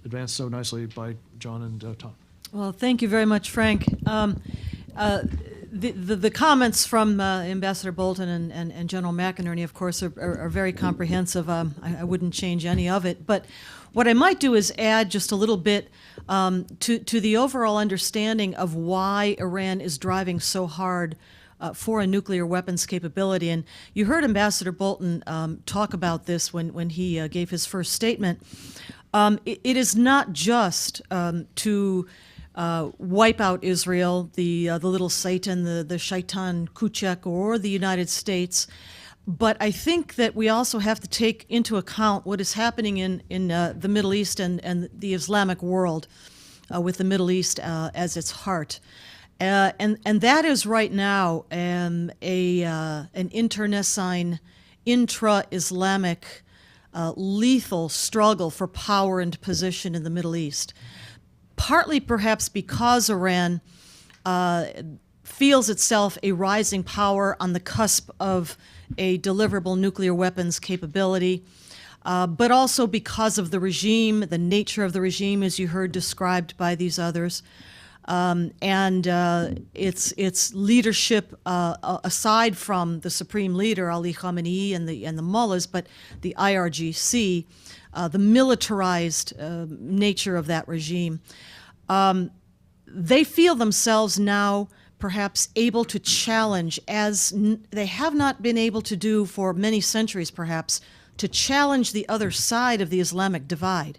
advanced so nicely by John and Tom. Well, thank you very much, Frank. The comments from Ambassador Bolton and General McInerney, of course, are very comprehensive. I wouldn't change any of it. But what I might do is add just a little bit to the overall understanding of why Iran is driving so hard for a nuclear weapons capability. And you heard Ambassador Bolton talk about this when he gave his first statement. It is not just to wipe out Israel, the little Satan, the Shaitan Kuchek, or the United States. But I think that we also have to take into account what is happening in the Middle East and the Islamic world, with the Middle East as its heart. And that is right now an internecine, intra-Islamic, lethal struggle for power and position in the Middle East. Partly perhaps because Iran feels itself a rising power on the cusp of a deliverable nuclear weapons capability, but also because of the regime, the nature of the regime, as you heard described by these others, and its leadership, aside from the supreme leader Ali Khamenei and the mullahs, but the IRGC, the militarized nature of that regime. They feel themselves now perhaps able to challenge, as they have not been able to do for many centuries perhaps, to challenge the other side of the Islamic divide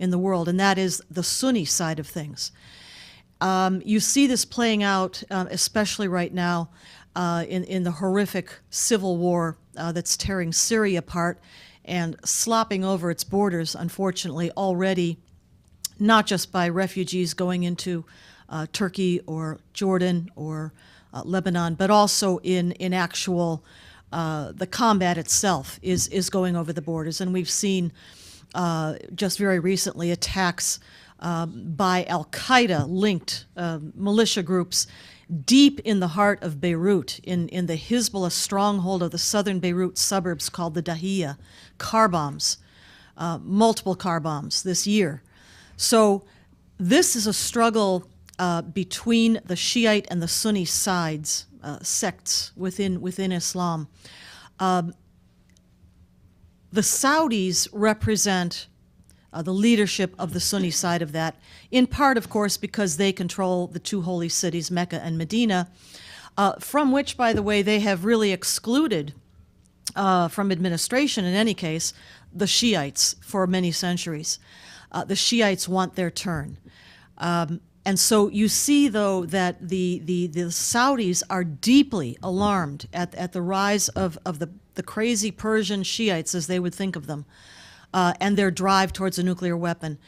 in the world, and that is the Sunni side of things. You see this playing out, especially right now, in the horrific civil war that's tearing Syria apart and slopping over its borders, unfortunately, already, not just by refugees going into Turkey or Jordan or Lebanon, but also in actual, the combat itself is going over the borders. And we've seen just very recently attacks by al-Qaeda-linked militia groups deep in the heart of Beirut, in the Hezbollah stronghold of the southern Beirut suburbs called the Dahiya, car bombs, multiple car bombs this year. So this is a struggle between the Shiite and the Sunni sides, sects within Islam. The Saudis represent the leadership of the Sunni side of that, in part, of course, because they control the two holy cities, Mecca and Medina, from which, by the way, they have really excluded from administration, in any case, the Shiites for many centuries. The Shiites want their turn. And so you see, though, that the Saudis are deeply alarmed at the rise of the crazy Persian Shiites, as they would think of them, and their drive towards a nuclear weapon.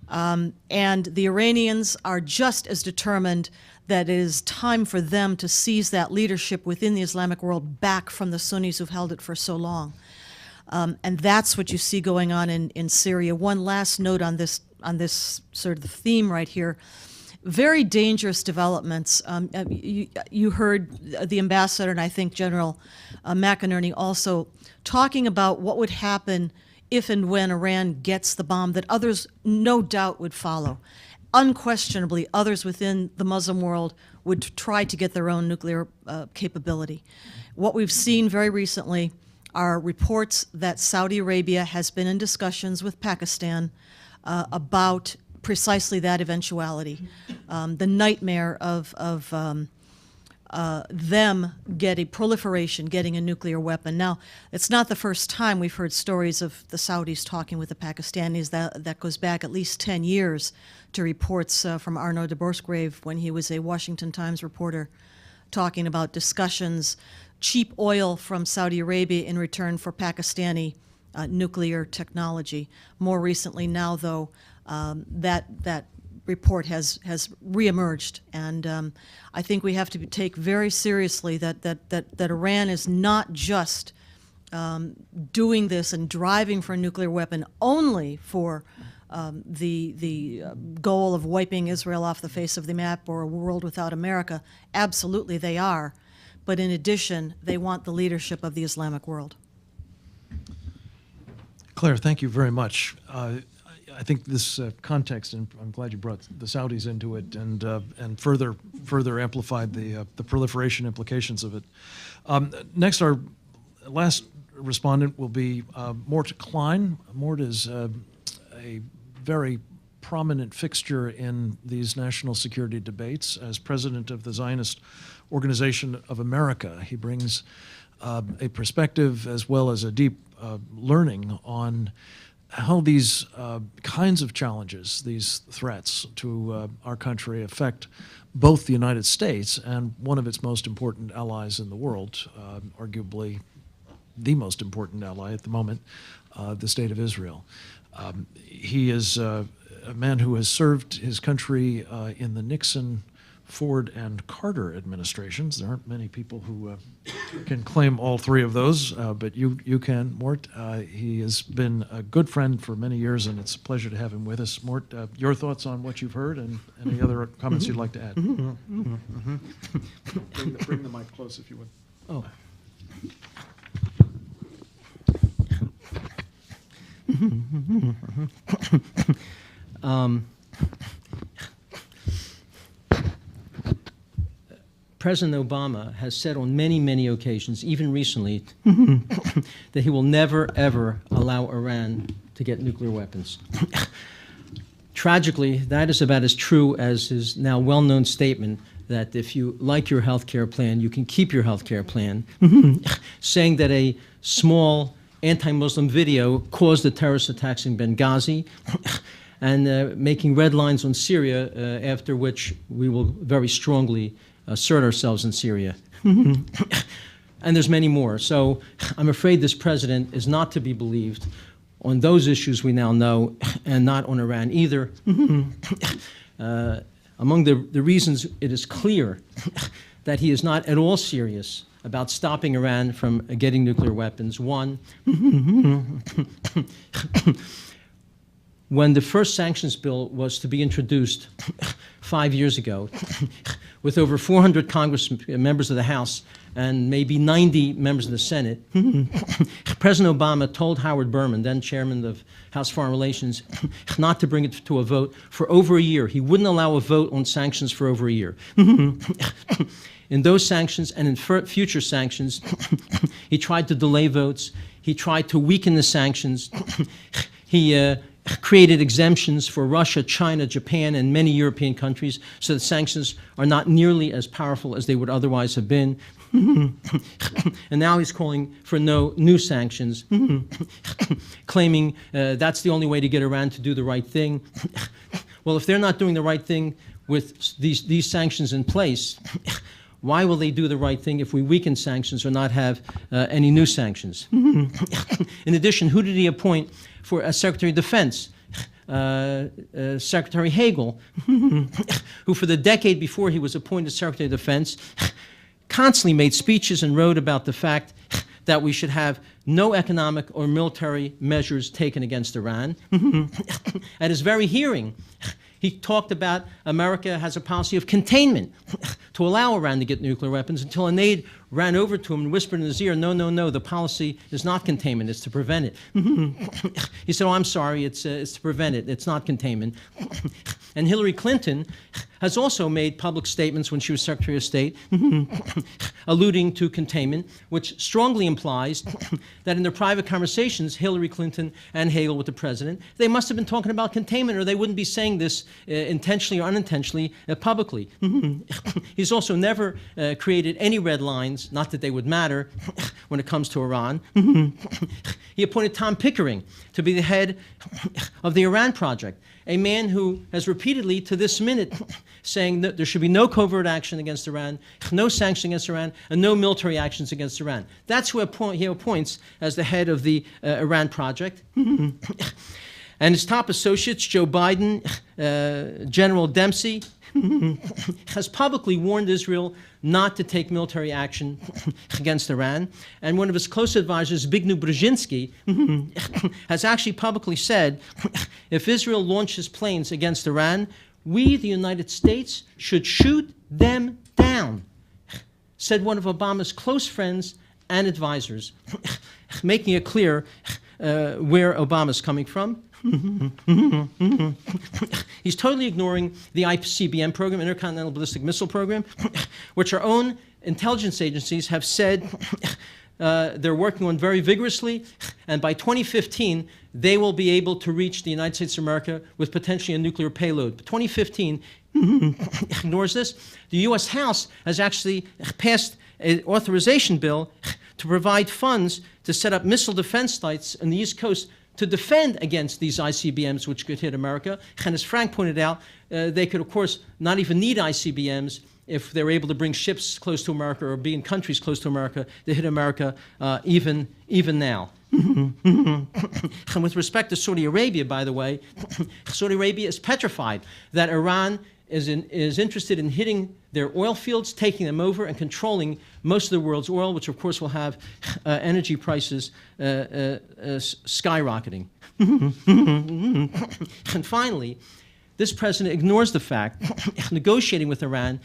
And the Iranians are just as determined that it is time for them to seize that leadership within the Islamic world back from the Sunnis who've held it for so long. And that's what you see going on in Syria. One last note on this sort of the theme right here. Very dangerous developments. You heard the ambassador, and I think General McInerney also, talking about what would happen if and when Iran gets the bomb that others no doubt would follow. Unquestionably, others within the Muslim world would try to get their own nuclear capability. What we've seen very recently are reports that Saudi Arabia has been in discussions with Pakistan about precisely that eventuality, the nightmare of them getting a nuclear weapon. Now, it's not the first time we've heard stories of the Saudis talking with the Pakistanis. That goes back at least 10 years to reports from Arnaud de Borsgrave when he was a Washington Times reporter, talking about discussions, cheap oil from Saudi Arabia in return for Pakistani nuclear technology. More recently now, though, that report has reemerged, and I think we have to take very seriously that Iran is not just doing this and driving for a nuclear weapon only for the goal of wiping Israel off the face of the map or a world without America. Absolutely they are, but in addition, they want the leadership of the Islamic world. Claire, thank you very much. I think this context, and I'm glad you brought the Saudis into it, and further amplified the proliferation implications of it. Next, our last respondent will be Mort Klein. Mort is a very prominent fixture in these national security debates as president of the Zionist Organization of America. He brings a perspective as well as a deep learning on how these kinds of challenges, these threats to our country affect both the United States and one of its most important allies in the world, arguably the most important ally at the moment, the State of Israel. He is a man who has served his country in the Nixon, Ford, and Carter administrations. There aren't many people who can claim all three of those, but you can, Mort. He has been a good friend for many years, and it's a pleasure to have him with us. Mort, your thoughts on what you've heard and any other comments you'd like to add? Bring the mic close if you would. Oh. President Obama has said on many, many occasions, even recently, that he will never, ever allow Iran to get nuclear weapons. Tragically, that is about as true as his now well-known statement that if you like your health care plan, you can keep your health care plan, saying that a small anti-Muslim video caused the terrorist attacks in Benghazi, and making red lines on Syria, after which we will very strongly assert ourselves in Syria. And there's many more. So I'm afraid this president is not to be believed on those issues we now know, and not on Iran either. Among the reasons it is clear that he is not at all serious about stopping Iran from getting nuclear weapons. One, when the first sanctions bill was to be introduced 5 years ago, with over 400 members of the House and maybe 90 members of the Senate, President Obama told Howard Berman, then chairman of House Foreign Relations, not to bring it to a vote for over a year. He wouldn't allow a vote on sanctions for over a year. In those sanctions and in future sanctions, he tried to delay votes. He tried to weaken the sanctions. He created exemptions for Russia, China, Japan, and many European countries so that sanctions are not nearly as powerful as they would otherwise have been. And now he's calling for no new sanctions, claiming that's the only way to get Iran to do the right thing. Well, if they're not doing the right thing with these sanctions in place, why will they do the right thing if we weaken sanctions or not have any new sanctions? In addition, who did he appoint for as Secretary of Defense? Secretary Hagel, who for the decade before he was appointed Secretary of Defense, constantly made speeches and wrote about the fact that we should have no economic or military measures taken against Iran. At his very hearing, he talked about America has a policy of containment to allow Iran to get nuclear weapons until an aide ran over to him and whispered in his ear, no, no, no, the policy is not containment, it's to prevent it. He said, oh, I'm sorry, it's to prevent it, it's not containment. And Hillary Clinton has also made public statements when she was Secretary of State alluding to containment, which strongly implies that in their private conversations, Hillary Clinton and Hagel with the president, they must have been talking about containment or they wouldn't be saying this intentionally or unintentionally publicly. He's also never created any red lines, not that they would matter when it comes to Iran. He appointed Tom Pickering to be the head of the Iran project, a man who has repeatedly, to this minute, saying that there should be no covert action against Iran, no sanctions against Iran, and no military actions against Iran. That's who he appoints as the head of the Iran project. And his top associates, Joe Biden, General Dempsey, has publicly warned Israel not to take military action against Iran. And one of his close advisors, Zbigniew Brzezinski, has actually publicly said, if Israel launches planes against Iran, we, the United States, should shoot them down, said one of Obama's close friends and advisors, making it clear where Obama's coming from. He's totally ignoring the ICBM program, Intercontinental Ballistic Missile Program, which our own intelligence agencies have said they're working on very vigorously, and by 2015, they will be able to reach the United States of America with potentially a nuclear payload. But 2015 ignores this. The U.S. House has actually passed an authorization bill to provide funds to set up missile defense sites on the East Coast to defend against these ICBMs which could hit America. And as Frank pointed out, they could, of course, not even need ICBMs if they're able to bring ships close to America or be in countries close to America to hit America even now. And with respect to Saudi Arabia, by the way, Saudi Arabia is petrified that Iran is interested in hitting their oil fields, taking them over, and controlling most of the world's oil, which of course will have energy prices skyrocketing. And finally, this president ignores the fact, negotiating with Iran,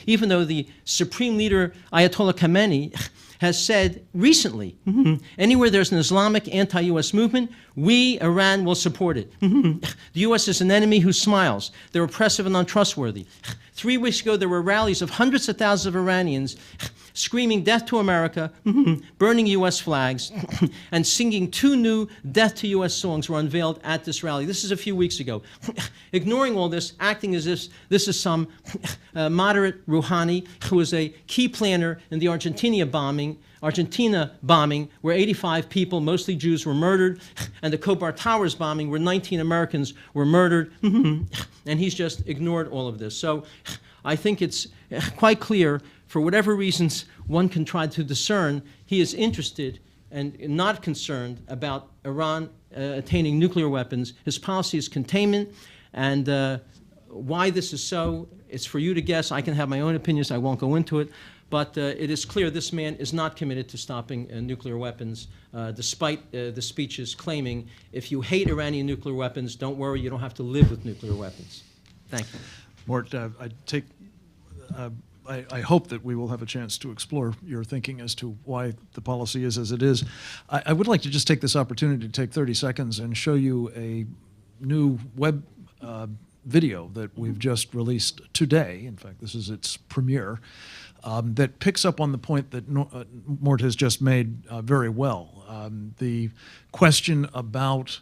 even though the supreme leader, Ayatollah Khamenei, has said recently, anywhere there's an Islamic anti-U.S. movement, we, Iran, will support it. The U.S. is an enemy who smiles. They're oppressive and untrustworthy. 3 weeks ago, there were rallies of hundreds of thousands of Iranians screaming death to America, burning U.S. flags, and singing 2 new death to U.S. songs were unveiled at this rally. This is a few weeks ago. Ignoring all this, acting as if this is some moderate Rouhani who was a key planner in the Argentina bombing, where 85 people, mostly Jews, were murdered, and the Khobar Towers bombing, where 19 Americans were murdered, and he's just ignored all of this. So I think it's quite clear, for whatever reasons one can try to discern, he is interested and not concerned about Iran attaining nuclear weapons. His policy is containment, and why this is so, it's for you to guess. I can have my own opinions. I won't go into it. But it is clear this man is not committed to stopping nuclear weapons, despite the speeches claiming, if you hate Iranian nuclear weapons, don't worry, you don't have to live with nuclear weapons. Thank you. Mort, I hope that we will have a chance to explore your thinking as to why the policy is as it is. I would like to just take this opportunity to take 30 seconds and show you a new web video that we've just released today. In fact, this is its premiere. That picks up on the point that Mort has just made very well. The question about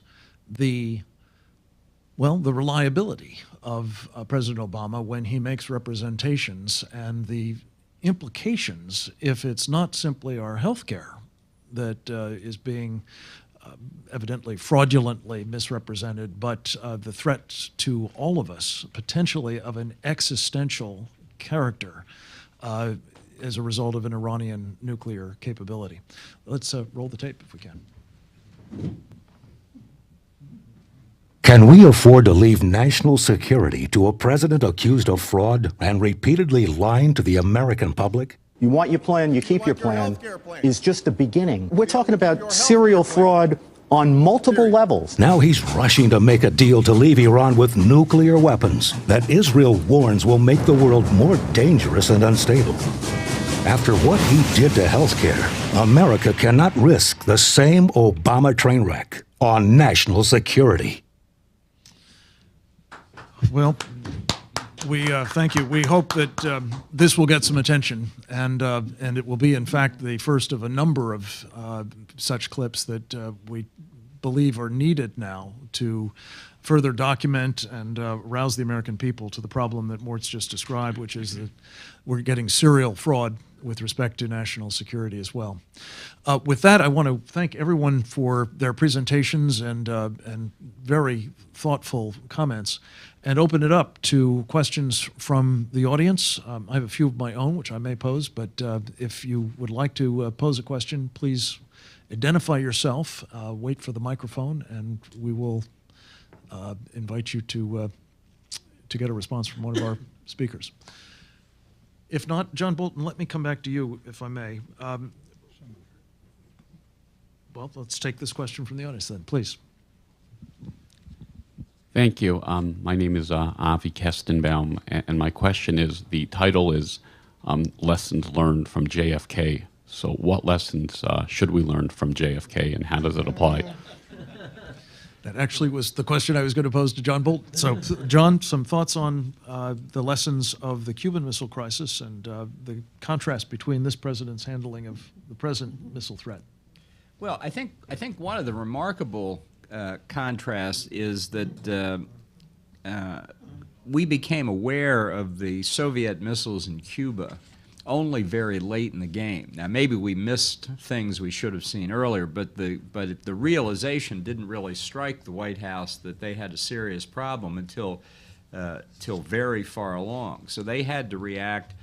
the reliability of President Obama when he makes representations, and the implications if it's not simply our health care that is being evidently fraudulently misrepresented, but the threat to all of us, potentially of an existential character, as a result of an Iranian nuclear capability. Let's roll the tape if we can. Can we afford to leave national security to a president accused of fraud and repeatedly lying to the American public? You want your plan, you keep your plan, is just the beginning. We're talking about serial fraud on multiple levels. Now he's rushing to make a deal to leave Iran with nuclear weapons that Israel warns will make the world more dangerous and unstable. After what he did to healthcare, America cannot risk the same Obama train wreck on national security. Well, we thank you. We hope that this will get some attention, and it will be, in fact, the first of a number of such clips that we believe are needed now to further document and rouse the American people to the problem that Mort's just described, which is that we're getting serial fraud with respect to national security as well. With that, I want to thank everyone for their presentations and very thoughtful comments, and open it up to questions from the audience. I have a few of my own, which I may pose, but if you would like to pose a question, please identify yourself, wait for the microphone, and we will invite you to get a response from one of our speakers. If not, John Bolton, let me come back to you, if I may. Well, let's take this question from the audience then, please. Thank you. My name is Avi Kestenbaum, and my question is, the title is Lessons Learned from JFK. So what lessons should we learn from JFK, and how does it apply? That actually was the question I was going to pose to John Bolton. So, John, some thoughts on the lessons of the Cuban Missile Crisis and the contrast between this president's handling of the present missile threat? Well, I think one of the remarkable contrasts is that we became aware of the Soviet missiles in Cuba only very late in the game. Now, maybe we missed things we should have seen earlier, but the realization didn't really strike the White House that they had a serious problem until very far along. So they had to react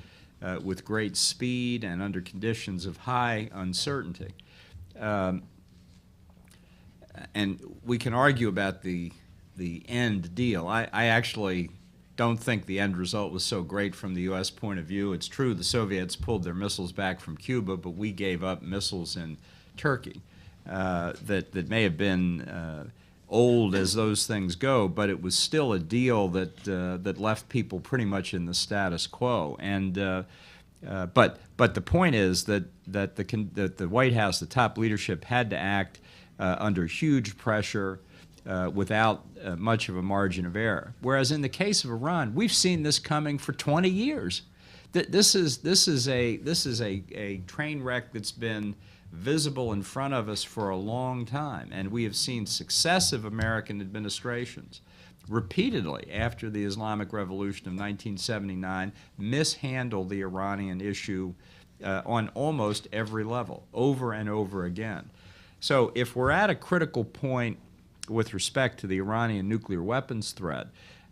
with great speed and under conditions of high uncertainty. And we can argue about the end deal. I actually don't think the end result was so great from the U.S. point of view. It's true the Soviets pulled their missiles back from Cuba, but we gave up missiles in Turkey that may have been old as those things go, but it was still a deal that left people pretty much in the status quo. And but the point is that the White House, the top leadership, had to act under huge pressure. Without much of a margin of error. Whereas in the case of Iran, we've seen this coming for 20 years. This is a train wreck that's been visible in front of us for a long time, and we have seen successive American administrations repeatedly after the Islamic Revolution of 1979 mishandle the Iranian issue on almost every level, over and over again. So if we're at a critical point with respect to the Iranian nuclear weapons threat,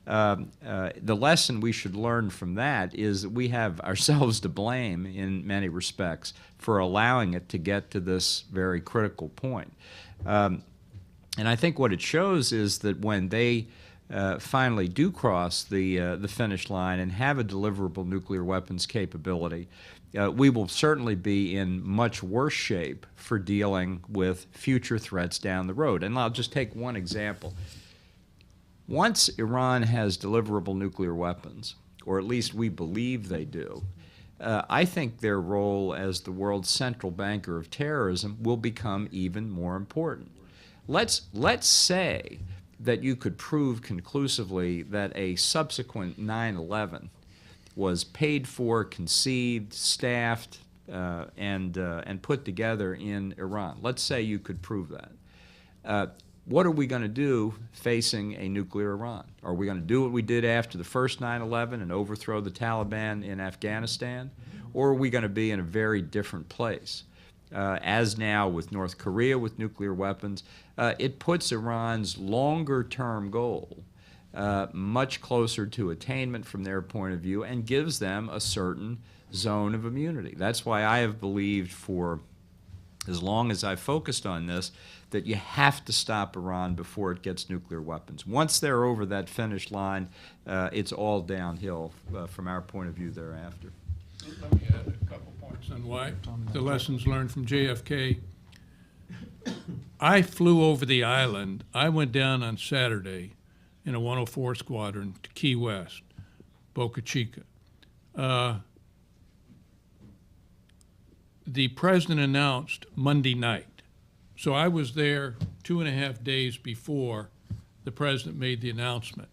the lesson we should learn from that is that we have ourselves to blame in many respects for allowing it to get to this very critical point. And I think what it shows is that when they finally do cross the finish line and have a deliverable nuclear weapons capability, we will certainly be in much worse shape for dealing with future threats down the road. And I'll just take one example. Once Iran has deliverable nuclear weapons, or at least we believe they do, I think their role as the world's central banker of terrorism will become even more important. Let's say that you could prove conclusively that a subsequent 9/11 was paid for, conceived, staffed, and put together in Iran. Let's say you could prove that. What are we going to do facing a nuclear Iran? Are we going to do what we did after the first 9/11 and overthrow the Taliban in Afghanistan? Or are we going to be in a very different place? As now with North Korea with nuclear weapons, it puts Iran's longer-term goal much closer to attainment from their point of view and gives them a certain zone of immunity. That's why I have believed for as long as I've focused on this that you have to stop Iran before it gets nuclear weapons. Once they're over that finish line, it's all downhill from our point of view thereafter. Let me add a couple points on why the lessons learned from JFK. I flew over the island. I went down on Saturday in a 104 squadron to Key West, Boca Chica. The president announced Monday night. So I was there 2.5 days before the president made the announcement.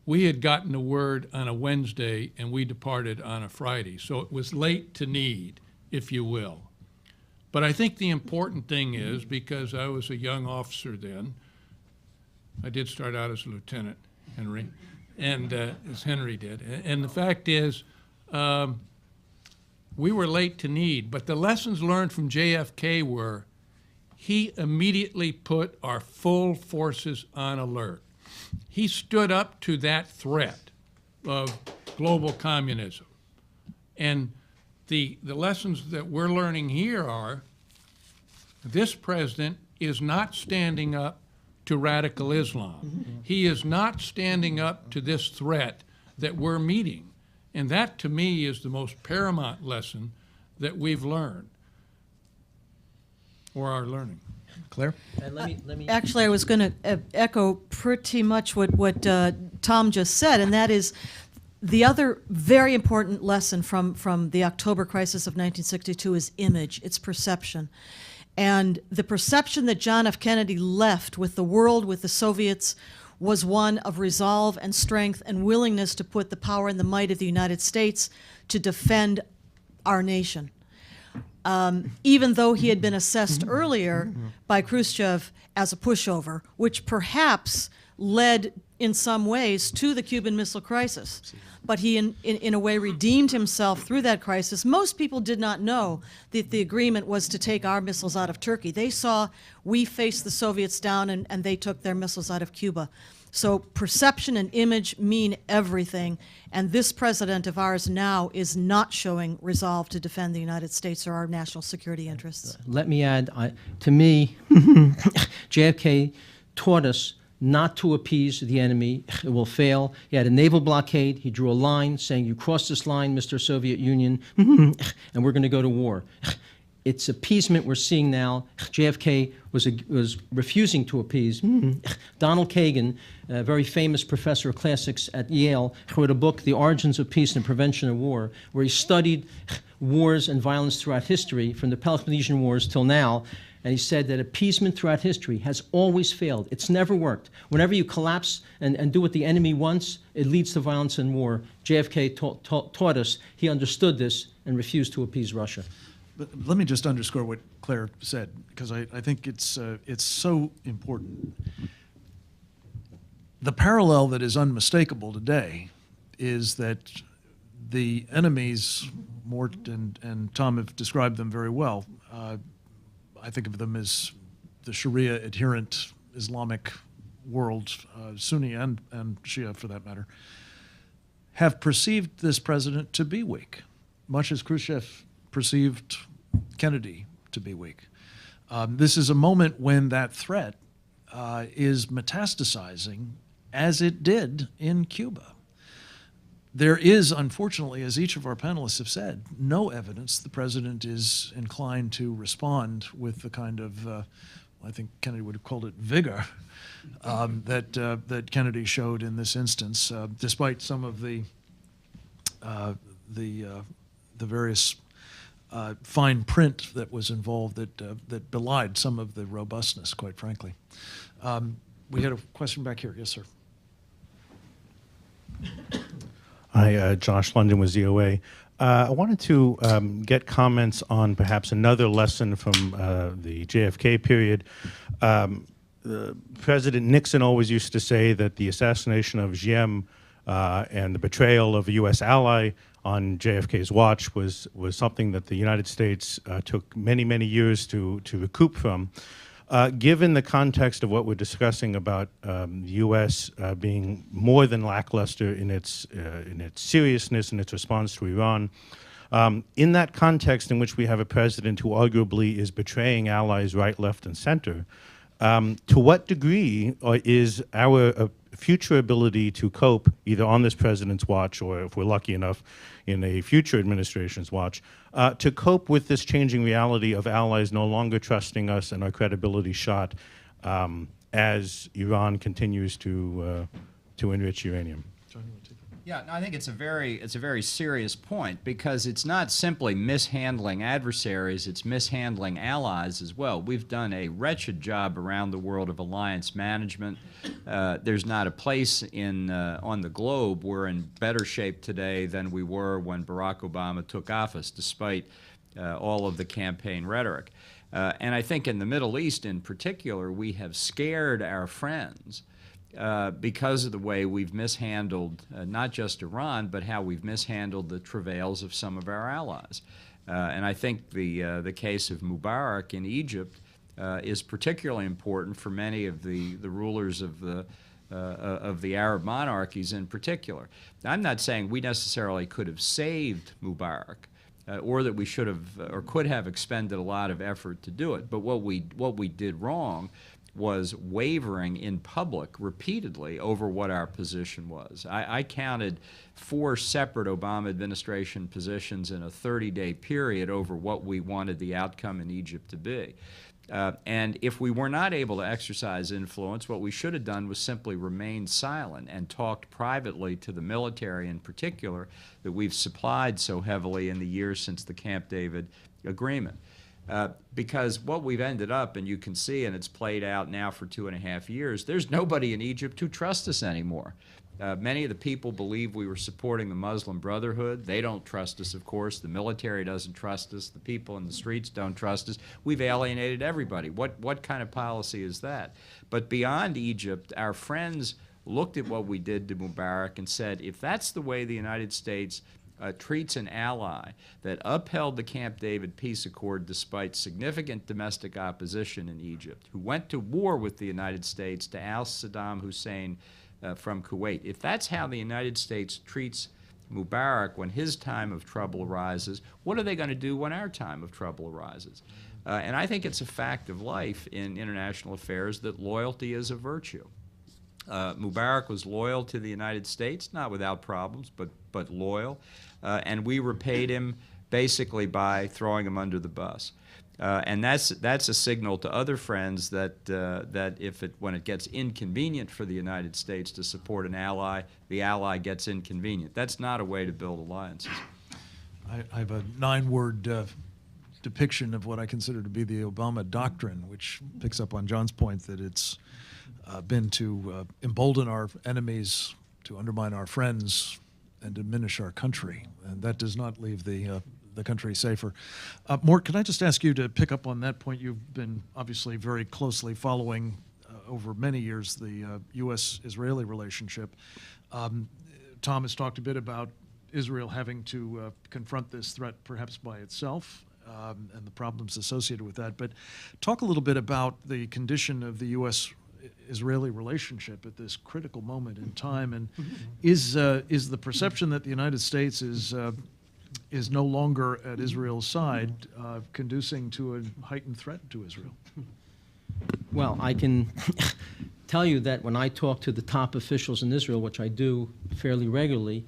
We had gotten the word on a Wednesday and we departed on a Friday. So it was late to need, if you will. But I think the important thing is, because I was a young officer then, I did start out as a lieutenant, Henry, and as Henry did. And the fact is, we were late to need, but the lessons learned from JFK were he immediately put our full forces on alert. He stood up to that threat of global communism. And the lessons that we're learning here are this president is not standing up to radical Islam. He is not standing up to this threat that we're meeting. And that, to me, is the most paramount lesson that we've learned or are learning. Claire? And let me Actually, I was going to echo pretty much what Tom just said, and that is the other very important lesson from the October crisis of 1962 is image, it's perception. And the perception that John F. Kennedy left with the world, with the Soviets, was one of resolve and strength and willingness to put the power and the might of the United States to defend our nation. Even though he had been assessed earlier by Khrushchev as a pushover, which perhaps led in some ways to the Cuban Missile Crisis. But he, in a way, redeemed himself through that crisis. Most people did not know that the agreement was to take our missiles out of Turkey. They saw we faced the Soviets down, and they took their missiles out of Cuba. So perception and image mean everything, and this president of ours now is not showing resolve to defend the United States or our national security interests. Let me add, to me, JFK taught us not to appease the enemy. It will fail. He had a naval blockade. He drew a line saying, you cross this line, Mr. Soviet Union, and we're going to go to war. It's appeasement we're seeing now. JFK was refusing to appease. Donald Kagan, a very famous professor of classics at Yale, wrote a book, The Origins of Peace and Prevention of War, where he studied wars and violence throughout history, from the Peloponnesian Wars till now, and he said that appeasement throughout history has always failed. It's never worked. Whenever you collapse and do what the enemy wants, it leads to violence and war. JFK taught us. He understood this and refused to appease Russia. But let me just underscore what Claire said, because I think it's so important. The parallel that is unmistakable today is that the enemies, Mort and Tom have described them very well. I think of them as the Sharia adherent Islamic world, Sunni and Shia for that matter, have perceived this president to be weak, much as Khrushchev perceived Kennedy to be weak. This is a moment when that threat is metastasizing, as it did in Cuba. There is, unfortunately, as each of our panelists have said, no evidence the president is inclined to respond with the kind of, I think Kennedy would have called it vigor, that Kennedy showed in this instance, despite some of the various fine print that was involved that belied some of the robustness, quite frankly. We had a question back here. Yes, sir. Hi, Josh London with ZOA. I wanted to get comments on perhaps another lesson from the JFK period. President Nixon always used to say that the assassination of Diem and the betrayal of a U.S. ally on JFK's watch was something that the United States took many, many years to recoup from. Given the context of what we're discussing about the U.S. Being more than lackluster in its seriousness and its response to Iran, in that context in which we have a president who arguably is betraying allies right, left, and center, to what degree is our future ability to cope, either on this president's watch or, if we're lucky enough, in a future administration's watch, to cope with this changing reality of allies no longer trusting us and our credibility shot as Iran continues to enrich uranium? Yeah, no, I think it's a very serious point, because it's not simply mishandling adversaries, it's mishandling allies as well. We've done a wretched job around the world of alliance management. There's not a place on the globe we're in better shape today than we were when Barack Obama took office, despite all of the campaign rhetoric. And I think in the Middle East in particular, we have scared our friends because of the way we've mishandled not just Iran, but how we've mishandled the travails of some of our allies. And I think the case of Mubarak in Egypt is particularly important for many of the rulers of the Arab monarchies in particular. I'm not saying we necessarily could have saved Mubarak, or that we should have or could have expended a lot of effort to do it. But what we did wrong was wavering in public repeatedly over what our position was. I counted 4 separate Obama administration positions in a 30-day period over what we wanted the outcome in Egypt to be. And if we were not able to exercise influence, what we should have done was simply remain silent and talked privately to the military in particular that we've supplied so heavily in the years since the Camp David agreement. Because what we've ended up, and you can see, and it's played out now for 2.5 years, there's nobody in Egypt who trusts us anymore. Many of the people believe we were supporting the Muslim Brotherhood. They don't trust us, of course. The military doesn't trust us. The people in the streets don't trust us. We've alienated everybody. What kind of policy is that? But beyond Egypt, our friends looked at what we did to Mubarak and said, if that's the way the United States treats an ally that upheld the Camp David peace accord despite significant domestic opposition in Egypt, who went to war with the United States to oust Saddam Hussein from Kuwait, if that's how the United States treats Mubarak when his time of trouble arises, what are they going to do when our time of trouble arises? And I think it's a fact of life in international affairs that loyalty is a virtue. Mubarak was loyal to the United States, not without problems, but loyal, and we repaid him basically by throwing him under the bus. And that's a signal to other friends that when it gets inconvenient for the United States to support an ally, the ally gets inconvenient. That's not a way to build alliances. I have a 9-word depiction of what I consider to be the Obama doctrine, which picks up on John's point that it's been to embolden our enemies, to undermine our friends, and diminish our country. And that does not leave the country safer. Mort, can I just ask you to pick up on that point? You've been obviously very closely following over many years the U.S.-Israeli relationship. Tom has talked a bit about Israel having to confront this threat perhaps by itself and the problems associated with that. But talk a little bit about the condition of the U.S.-Israeli relationship at this critical moment in time, and is the perception that the United States is no longer at Israel's side conducing to a heightened threat to Israel? Well, I can tell you that when I talk to the top officials in Israel, which I do fairly regularly,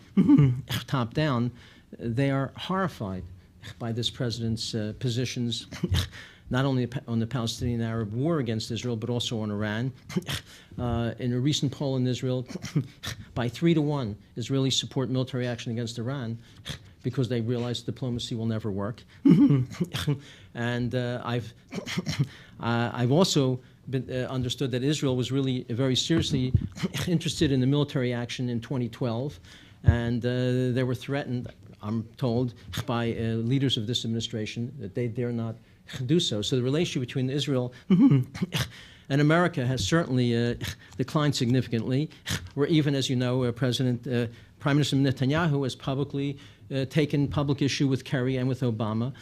top down, they are horrified by this president's positions, not only on the Palestinian-Arab war against Israel, but also on Iran. In a recent poll in Israel, by 3-1, Israelis support military action against Iran because they realize diplomacy will never work. And I've also been, understood that Israel was really very seriously interested in the military action in 2012, and they were threatened, I'm told, by leaders of this administration that they dare not do so. So the relationship between Israel and America has certainly declined significantly, where even, as you know, Prime Minister Netanyahu has publicly taken public issue with Kerry and with Obama,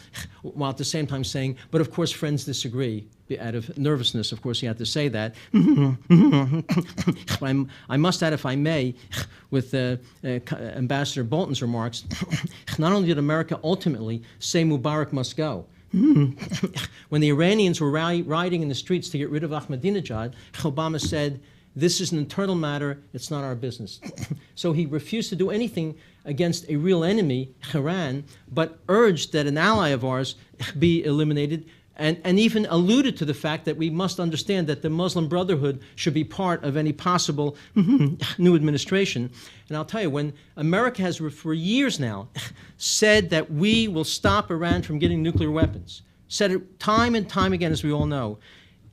while at the same time saying, but of course friends disagree. Out of nervousness, of course, he had to say that. I must add, if I may, with Ambassador Bolton's remarks, not only did America ultimately say Mubarak must go, when the Iranians were rioting in the streets to get rid of Ahmadinejad, Obama said, this is an internal matter, it's not our business. So he refused to do anything against a real enemy, Iran, but urged that an ally of ours be eliminated, and even alluded to the fact that we must understand that the Muslim Brotherhood should be part of any possible new administration. And I'll tell you, when America has for years now said that we will stop Iran from getting nuclear weapons, said it time and time again, as we all know,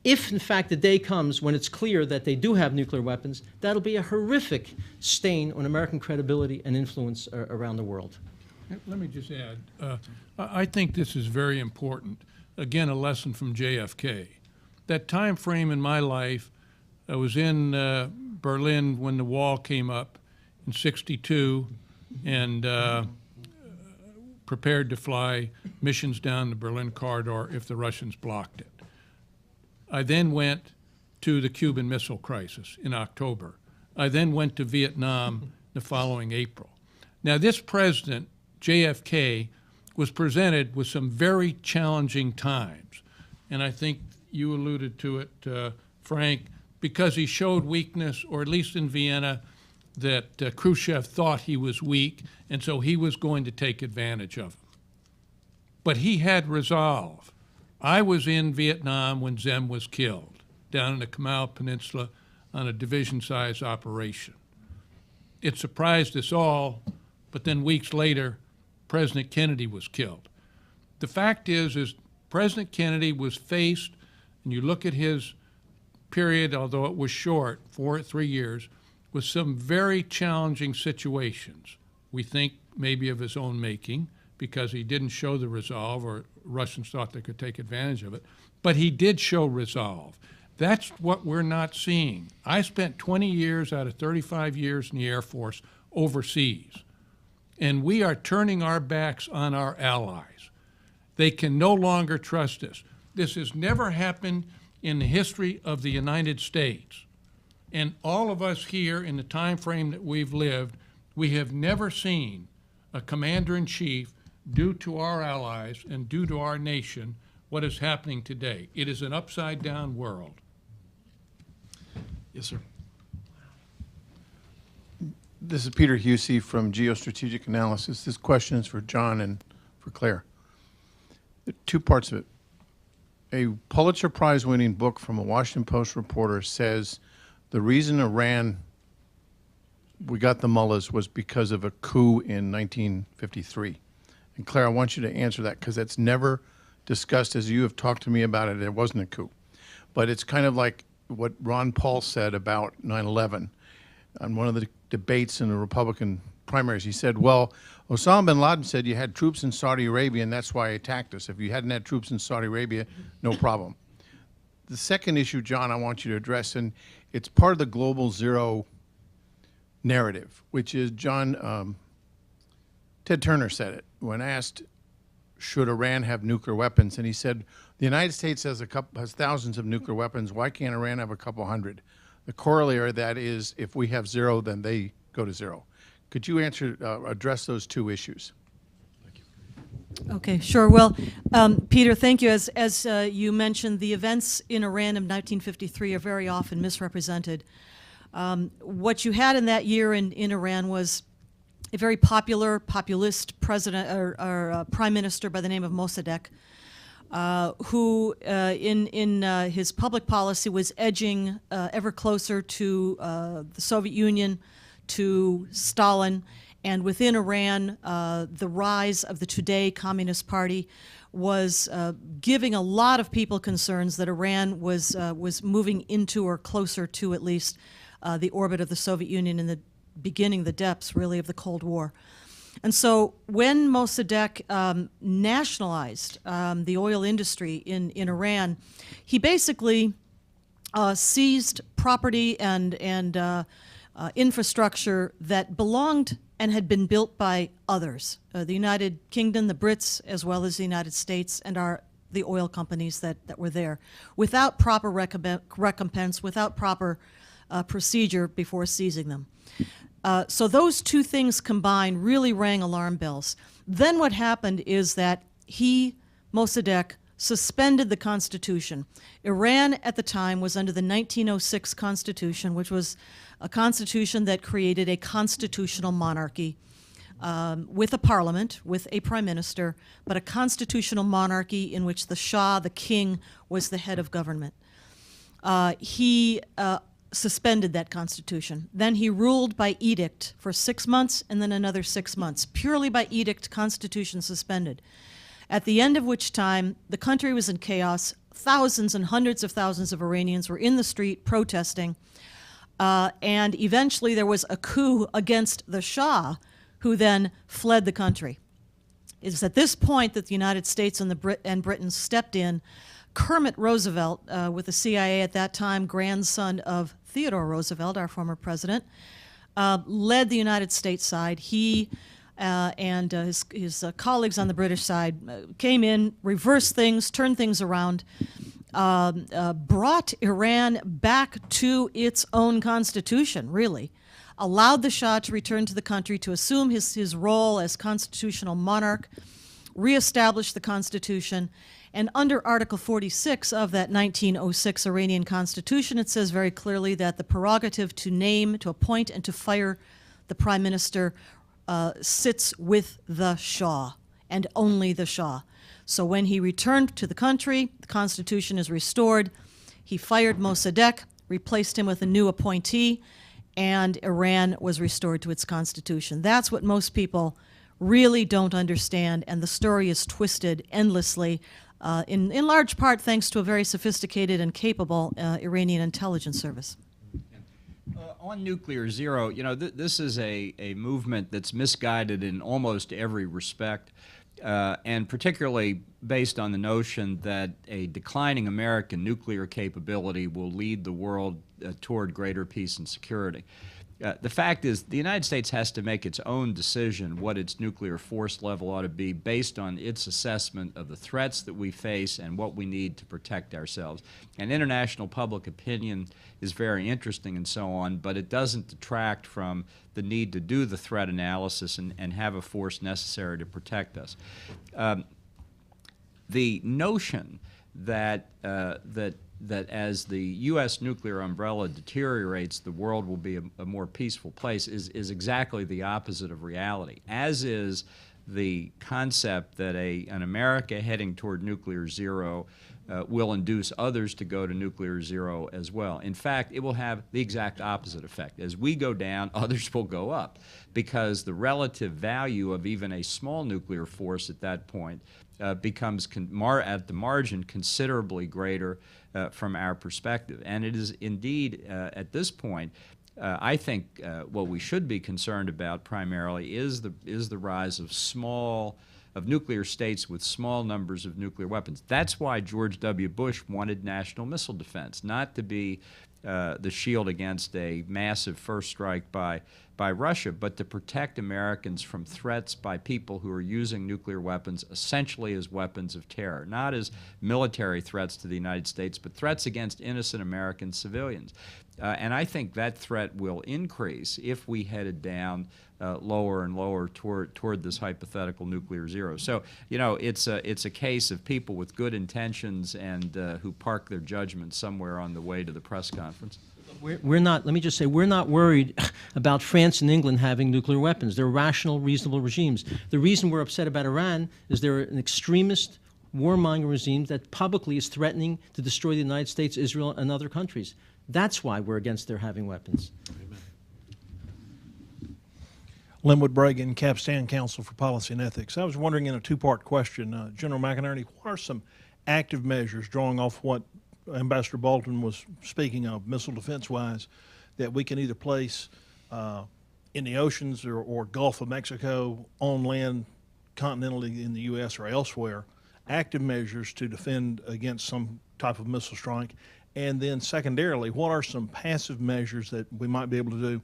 if in fact the day comes when it's clear that they do have nuclear weapons, that'll be a horrific stain on American credibility and influence around the world. Let me just add, I think this is very important. Again, a lesson from JFK. That time frame in my life, I was in Berlin when the wall came up in '62 and prepared to fly missions down the Berlin corridor if the Russians blocked it. I then went to the Cuban Missile Crisis in October. I then went to Vietnam the following April. Now, this president, JFK, was presented with some very challenging times. And I think you alluded to it, Frank, because he showed weakness, or at least in Vienna, that Khrushchev thought he was weak, and so he was going to take advantage of him. But he had resolve. I was in Vietnam when Zem was killed, down in the Kamau Peninsula on a division-size operation. It surprised us all, but then weeks later, President Kennedy was killed. The fact is President Kennedy was faced, and you look at his period, although it was short, 3 years, with some very challenging situations. We think maybe of his own making, because he didn't show the resolve, or Russians thought they could take advantage of it, but he did show resolve. That's what we're not seeing. I spent 20 years out of 35 years in the Air Force overseas, and we are turning our backs on our allies. They can no longer trust us. This has never happened in the history of the United States. And all of us here in the time frame that we've lived, we have never seen a commander-in-chief do to our allies and do to our nation what is happening today. It is an upside-down world. Yes, sir. This is Peter Husey from Geostrategic Analysis. This question is for John and for Claire. Two parts of it. A Pulitzer Prize-winning book from a Washington Post reporter says the reason Iran, we got the mullahs, was because of a coup in 1953. And Claire, I want you to answer that, because that's never discussed as you have talked to me about it. It wasn't a coup. But it's kind of like what Ron Paul said about 9/11 on one of the debates in the Republican primaries. He said, well, Osama bin Laden said you had troops in Saudi Arabia, and that's why he attacked us. If you hadn't had troops in Saudi Arabia, no problem. The second issue, John, I want you to address, and it's part of the global zero narrative, which is, John, Ted Turner said it when asked, should Iran have nuclear weapons? And he said, the United States has thousands of nuclear weapons. Why can't Iran have a couple hundred? The corollary of that is, if we have zero, then they go to zero. Could you address those two issues? Okay, sure. Well, Peter, thank you. As you mentioned, the events in Iran of 1953 are very often misrepresented. What you had in that year in Iran was a very populist president or prime minister by the name of Mossadegh, who in his public policy was edging ever closer to the Soviet Union, to Stalin, and within Iran, the rise of the Today Communist Party was giving a lot of people concerns that Iran was moving into, or closer to at least, the orbit of the Soviet Union in the beginning, the depths, really, of the Cold War. And so when Mossadegh nationalized the oil industry in Iran, he basically seized property and infrastructure that belonged and had been built by others, the United Kingdom, the Brits, as well as the United States, and the oil companies that were there, without proper recompense, without proper procedure before seizing them. So those two things combined really rang alarm bells. Then what happened is that Mossadegh, suspended the Constitution. Iran at the time was under the 1906 Constitution, which was a constitution that created a constitutional monarchy with a parliament, with a prime minister, but a constitutional monarchy in which the Shah, the king, was the head of government. He suspended that constitution. Then he ruled by edict for 6 months and then another 6 months, purely by edict, constitution suspended. At the end of which time, the country was in chaos. Thousands and hundreds of thousands of Iranians were in the street protesting. And eventually there was a coup against the Shah, who then fled the country. It's at this point that the United States and Britain stepped in. Kermit Roosevelt, with the CIA at that time, grandson of Theodore Roosevelt, our former president, led the United States side. He and his colleagues on the British side came in, reversed things, turned things around, brought Iran back to its own constitution, really, allowed the Shah to return to the country to assume his role as constitutional monarch, reestablished the constitution, and under Article 46 of that 1906 Iranian constitution, it says very clearly that the prerogative to name, to appoint, and to fire the prime minister sits with the Shah, and only the Shah. So when he returned to the country, the constitution is restored. He fired Mossadegh, replaced him with a new appointee, and Iran was restored to its constitution. That's what most people really don't understand, and the story is twisted endlessly, in large part thanks to a very sophisticated and capable Iranian intelligence service. On nuclear zero, you know, this is a movement that's misguided in almost every respect, and particularly based on the notion that a declining American nuclear capability will lead the world toward greater peace and security. The fact is, the United States has to make its own decision what its nuclear force level ought to be based on its assessment of the threats that we face and what we need to protect ourselves. And international public opinion is very interesting and so on, but it doesn't detract from the need to do the threat analysis and have a force necessary to protect us. The notion that that as the U.S. nuclear umbrella deteriorates, the world will be a more peaceful place is exactly the opposite of reality, as is the concept that an America heading toward nuclear zero will induce others to go to nuclear zero as well. In fact, it will have the exact opposite effect. As we go down, others will go up, because the relative value of even a small nuclear force at that point becomes at the margin considerably greater from our perspective. And it is indeed, at this point, I think what we should be concerned about primarily is the rise of nuclear states with small numbers of nuclear weapons. That's why George W. Bush wanted national missile defense, not to be the shield against a massive first strike by Russia, but to protect Americans from threats by people who are using nuclear weapons essentially as weapons of terror, not as military threats to the United States, but threats against innocent American civilians. And I think that threat will increase if we headed down lower and lower toward this hypothetical nuclear zero. So, you know, it's a case of people with good intentions and who park their judgment somewhere on the way to the press conference. We're not, let me just say, we're not worried about France and England having nuclear weapons. They're rational, reasonable regimes. The reason we're upset about Iran is they're an extremist, warmongering regime that publicly is threatening to destroy the United States, Israel, and other countries. That's why we're against their having weapons. Linwood Bragan, Capstan Council for Policy and Ethics. I was wondering, in a two-part question, General McInerney, what are some active measures, drawing off what Ambassador Bolton was speaking of, missile defense-wise, that we can either place in the oceans or Gulf of Mexico, on land, continentally in the U.S. or elsewhere, active measures to defend against some type of missile strike? And then secondarily, what are some passive measures that we might be able to do?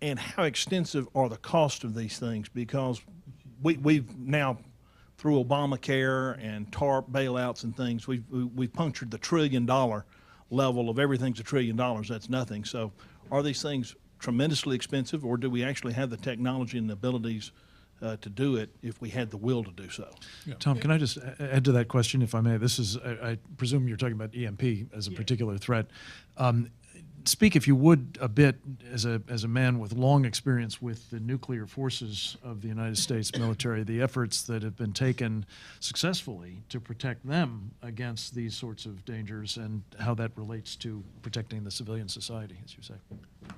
And how extensive are the costs of these things? Because we've now, through Obamacare and TARP bailouts and things, we've punctured the $1 trillion level of everything's $1 trillion. That's nothing. So are these things tremendously expensive, or do we actually have the technology and the abilities to do it if we had the will to do so? Yeah. Tom, can I just add to that question, if I may? This is, I presume you're talking about EMP as a particular threat. Speak, if you would, a bit as a man with long experience with the nuclear forces of the United States military, the efforts that have been taken successfully to protect them against these sorts of dangers, and how that relates to protecting the civilian society, as you say.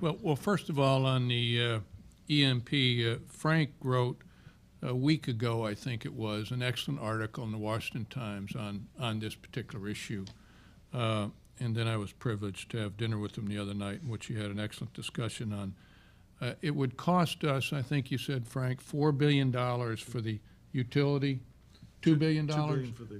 Well, first of all, on the EMP, Frank wrote a week ago, I think it was, an excellent article in the Washington Times on this particular issue. And then I was privileged to have dinner with him the other night, in which he had an excellent discussion on. It would cost us, I think you said, Frank, $4 billion for the utility, $2 billion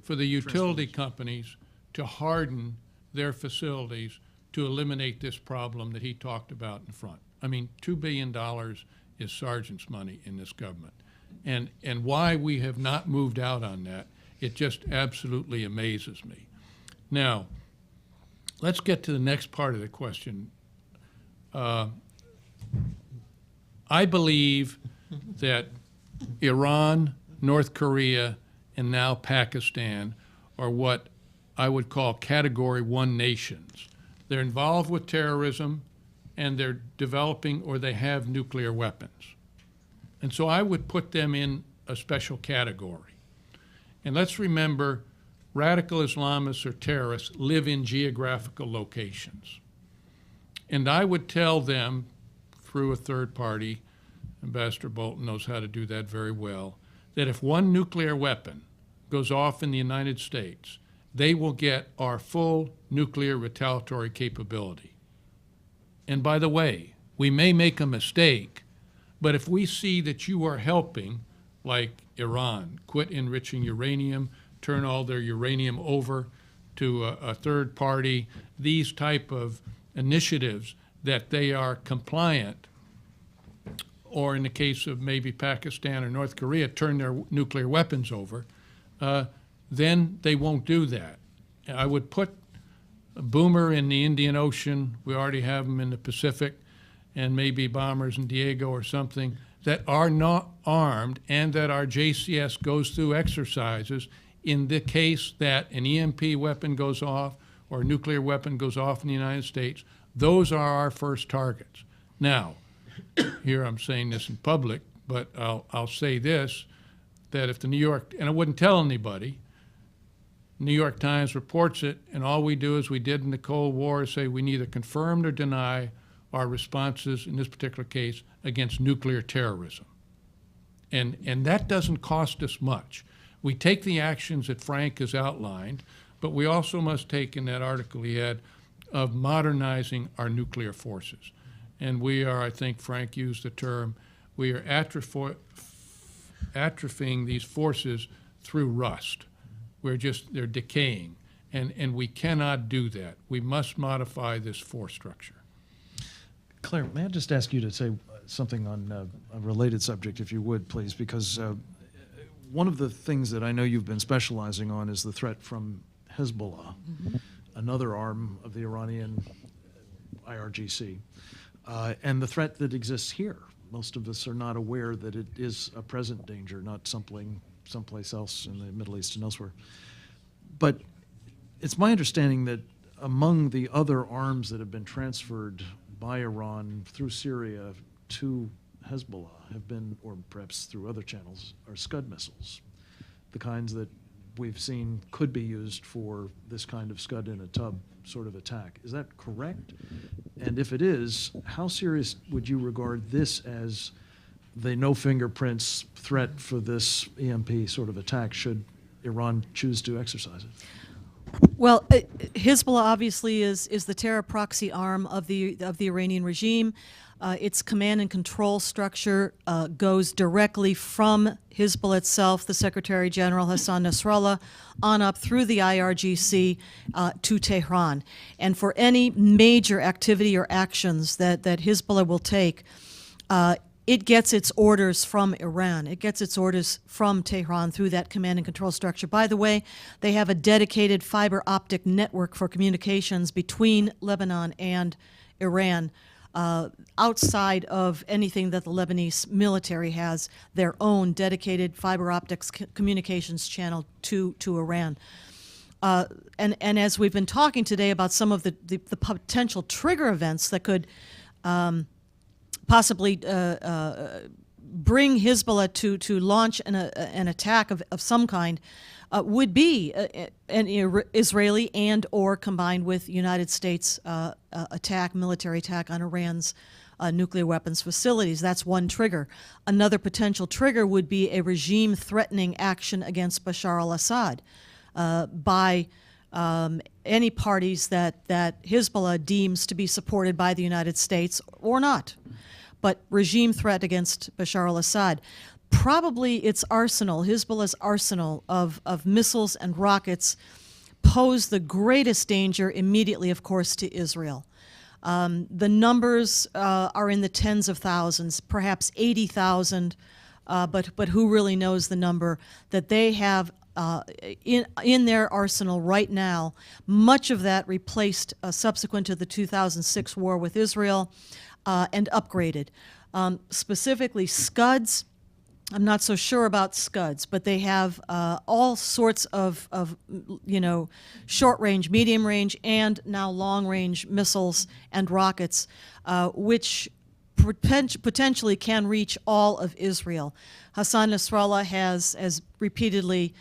for the utility companies to harden their facilities to eliminate this problem that he talked about in front. I mean, $2 billion is sergeant's money in this government. And why we have not moved out on that, it just absolutely amazes me. Now, let's get to the next part of the question. I believe that Iran, North Korea, and now Pakistan are what I would call Category 1 nations. They're involved with terrorism, and they're developing or they have nuclear weapons. And so I would put them in a special category. And let's remember, radical Islamists or terrorists live in geographical locations. And I would tell them, through a third party, Ambassador Bolton knows how to do that very well, that if one nuclear weapon goes off in the United States, they will get our full nuclear retaliatory capability. And by the way, we may make a mistake, but if we see that you are helping, like Iran, quit enriching uranium, turn all their uranium over to a third party, these type of initiatives that they are compliant, or in the case of maybe Pakistan or North Korea, turn their nuclear weapons over, then they won't do that. I would put a boomer in the Indian Ocean. We already have them in the Pacific, and maybe bombers in Diego or something that are not armed, and that our JCS goes through exercises in the case that an EMP weapon goes off or a nuclear weapon goes off in the United States. Those are our first targets. Now, here I'm saying this in public, but I'll say this, that if the New York, and I wouldn't tell anybody, New York Times reports it, and all we do as we did in the Cold War is say we neither confirm or deny our responses, in this particular case, against nuclear terrorism. And that doesn't cost us much. We take the actions that Frank has outlined, but we also must take, in that article he had, of modernizing our nuclear forces. And we are, I think Frank used the term, we are atrophying these forces through rust. They're decaying, and we cannot do that. We must modify this force structure. Claire, may I just ask you to say something on a related subject, if you would, please, because one of the things that I know you've been specializing on is the threat from Hezbollah, another arm of the Iranian IRGC, and the threat that exists here. Most of us are not aware that it is a present danger, not someplace else in the Middle East and elsewhere. But it's my understanding that among the other arms that have been transferred by Iran through Syria to Hezbollah have been, or perhaps through other channels, are Scud missiles, the kinds that we've seen could be used for this kind of Scud in a tub sort of attack. Is that correct? And if it is, how serious would you regard this as the no fingerprints threat for this EMP sort of attack should Iran choose to exercise it? Well, Hezbollah obviously is the terror proxy arm of the Iranian regime. Its command and control structure goes directly from Hezbollah itself, the Secretary General Hassan Nasrallah, on up through the IRGC to Tehran. And for any major activity or actions that Hezbollah will take, it gets its orders from Iran. It gets its orders from Tehran through that command and control structure. By the way, they have a dedicated fiber optic network for communications between Lebanon and Iran. Outside of anything that the Lebanese military has, their own dedicated fiber optics communications channel to Iran. And as we've been talking today about some of the potential trigger events that could possibly bring Hezbollah to launch an attack of some kind, would be an Israeli and or combined with United States military attack on Iran's nuclear weapons facilities. That's one trigger. Another potential trigger would be a regime-threatening action against Bashar al-Assad by any parties that Hezbollah deems to be supported by the United States or not. But regime threat against Bashar al-Assad. Probably its arsenal, Hezbollah's arsenal of missiles and rockets, pose the greatest danger immediately, of course, to Israel. The numbers are in the tens of thousands, perhaps 80,000, but who really knows the number that they have in their arsenal right now. Much of that replaced subsequent to the 2006 war with Israel and upgraded. Specifically, Scuds. I'm not so sure about Scuds, but they have all sorts of short-range, medium-range, and now long-range missiles and rockets, which potentially can reach all of Israel. Hassan Nasrallah has repeatedly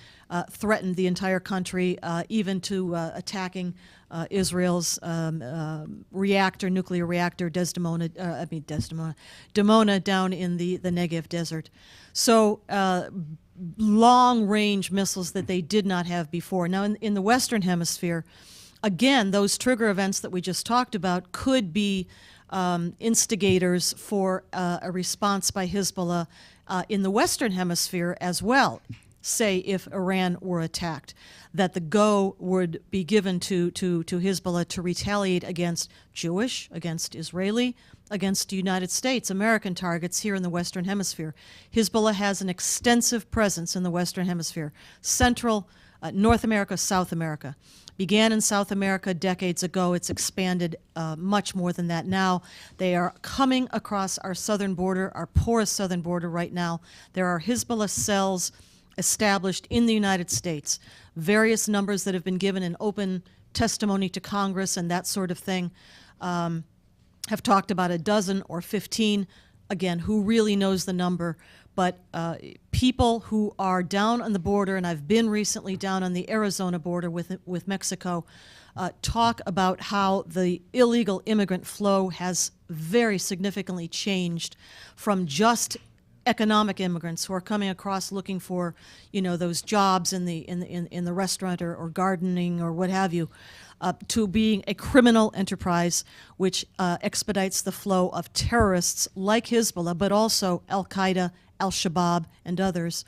threatened the entire country, even to attacking Israel's nuclear reactor, Dimona, down in the Negev desert. So long-range missiles that they did not have before. Now, in the Western Hemisphere, again, those trigger events that we just talked about could be instigators for a response by Hezbollah in the Western Hemisphere as well. Say if Iran were attacked, that the go would be given to Hezbollah to retaliate against Jewish, against Israeli, against the United States, American targets here in the Western Hemisphere. Hezbollah has an extensive presence in the Western Hemisphere, Central, North America, South America. Began in South America decades ago. It's expanded much more than that now. They are coming across our southern border, our porous southern border right now. There are Hezbollah cells established in the United States. Various numbers that have been given in open testimony to Congress and that sort of thing have talked about a dozen or 15. Again, who really knows the number? But people who are down on the border, and I've been recently down on the Arizona border with Mexico, talk about how the illegal immigrant flow has very significantly changed from just economic immigrants who are coming across looking for, those jobs in the restaurant or gardening or what have you, to being a criminal enterprise which expedites the flow of terrorists like Hezbollah, but also Al-Qaeda, Al-Shabaab, and others,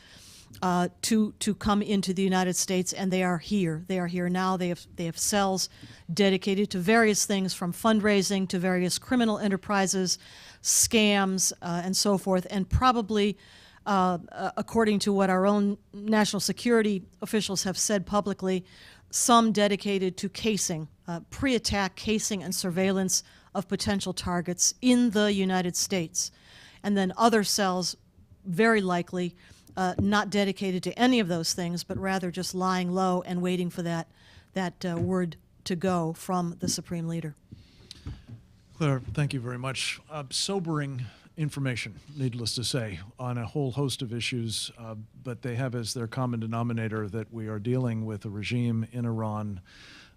to come into the United States, and they are here. They are here now. They have cells dedicated to various things, from fundraising to various criminal enterprises, scams, and so forth, and probably, according to what our own national security officials have said publicly, some dedicated to casing, pre-attack casing and surveillance of potential targets in the United States. And then other cells, very likely, not dedicated to any of those things, but rather just lying low and waiting for that word to go from the Supreme Leader. Claire, thank you very much. Sobering information, needless to say, on a whole host of issues, but they have as their common denominator that we are dealing with a regime in Iran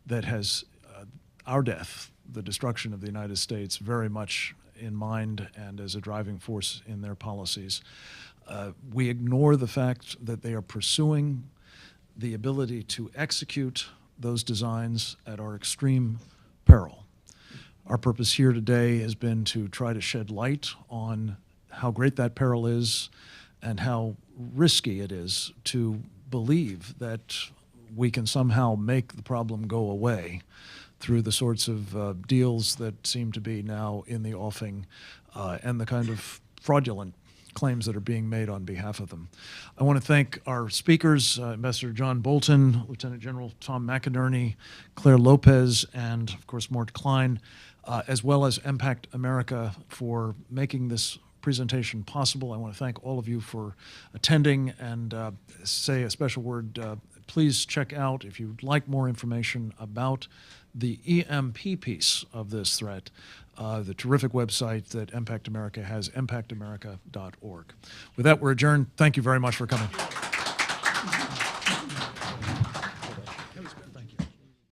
that has our death, the destruction of the United States, very much in mind and as a driving force in their policies. We ignore the fact that they are pursuing the ability to execute those designs at our extreme peril. Our purpose here today has been to try to shed light on how great that peril is and how risky it is to believe that we can somehow make the problem go away through the sorts of deals that seem to be now in the offing and the kind of fraudulent claims that are being made on behalf of them. I want to thank our speakers, Ambassador John Bolton, Lieutenant General Tom McInerney, Claire Lopez, and of course Mort Klein, as well as EMPact America for making this presentation possible. I want to thank all of you for attending and say a special word. Please check out, if you'd like more information about the EMP piece of this threat, the terrific website that EMPact America has, empactamerica.org. With that, we're adjourned. Thank you very much for coming.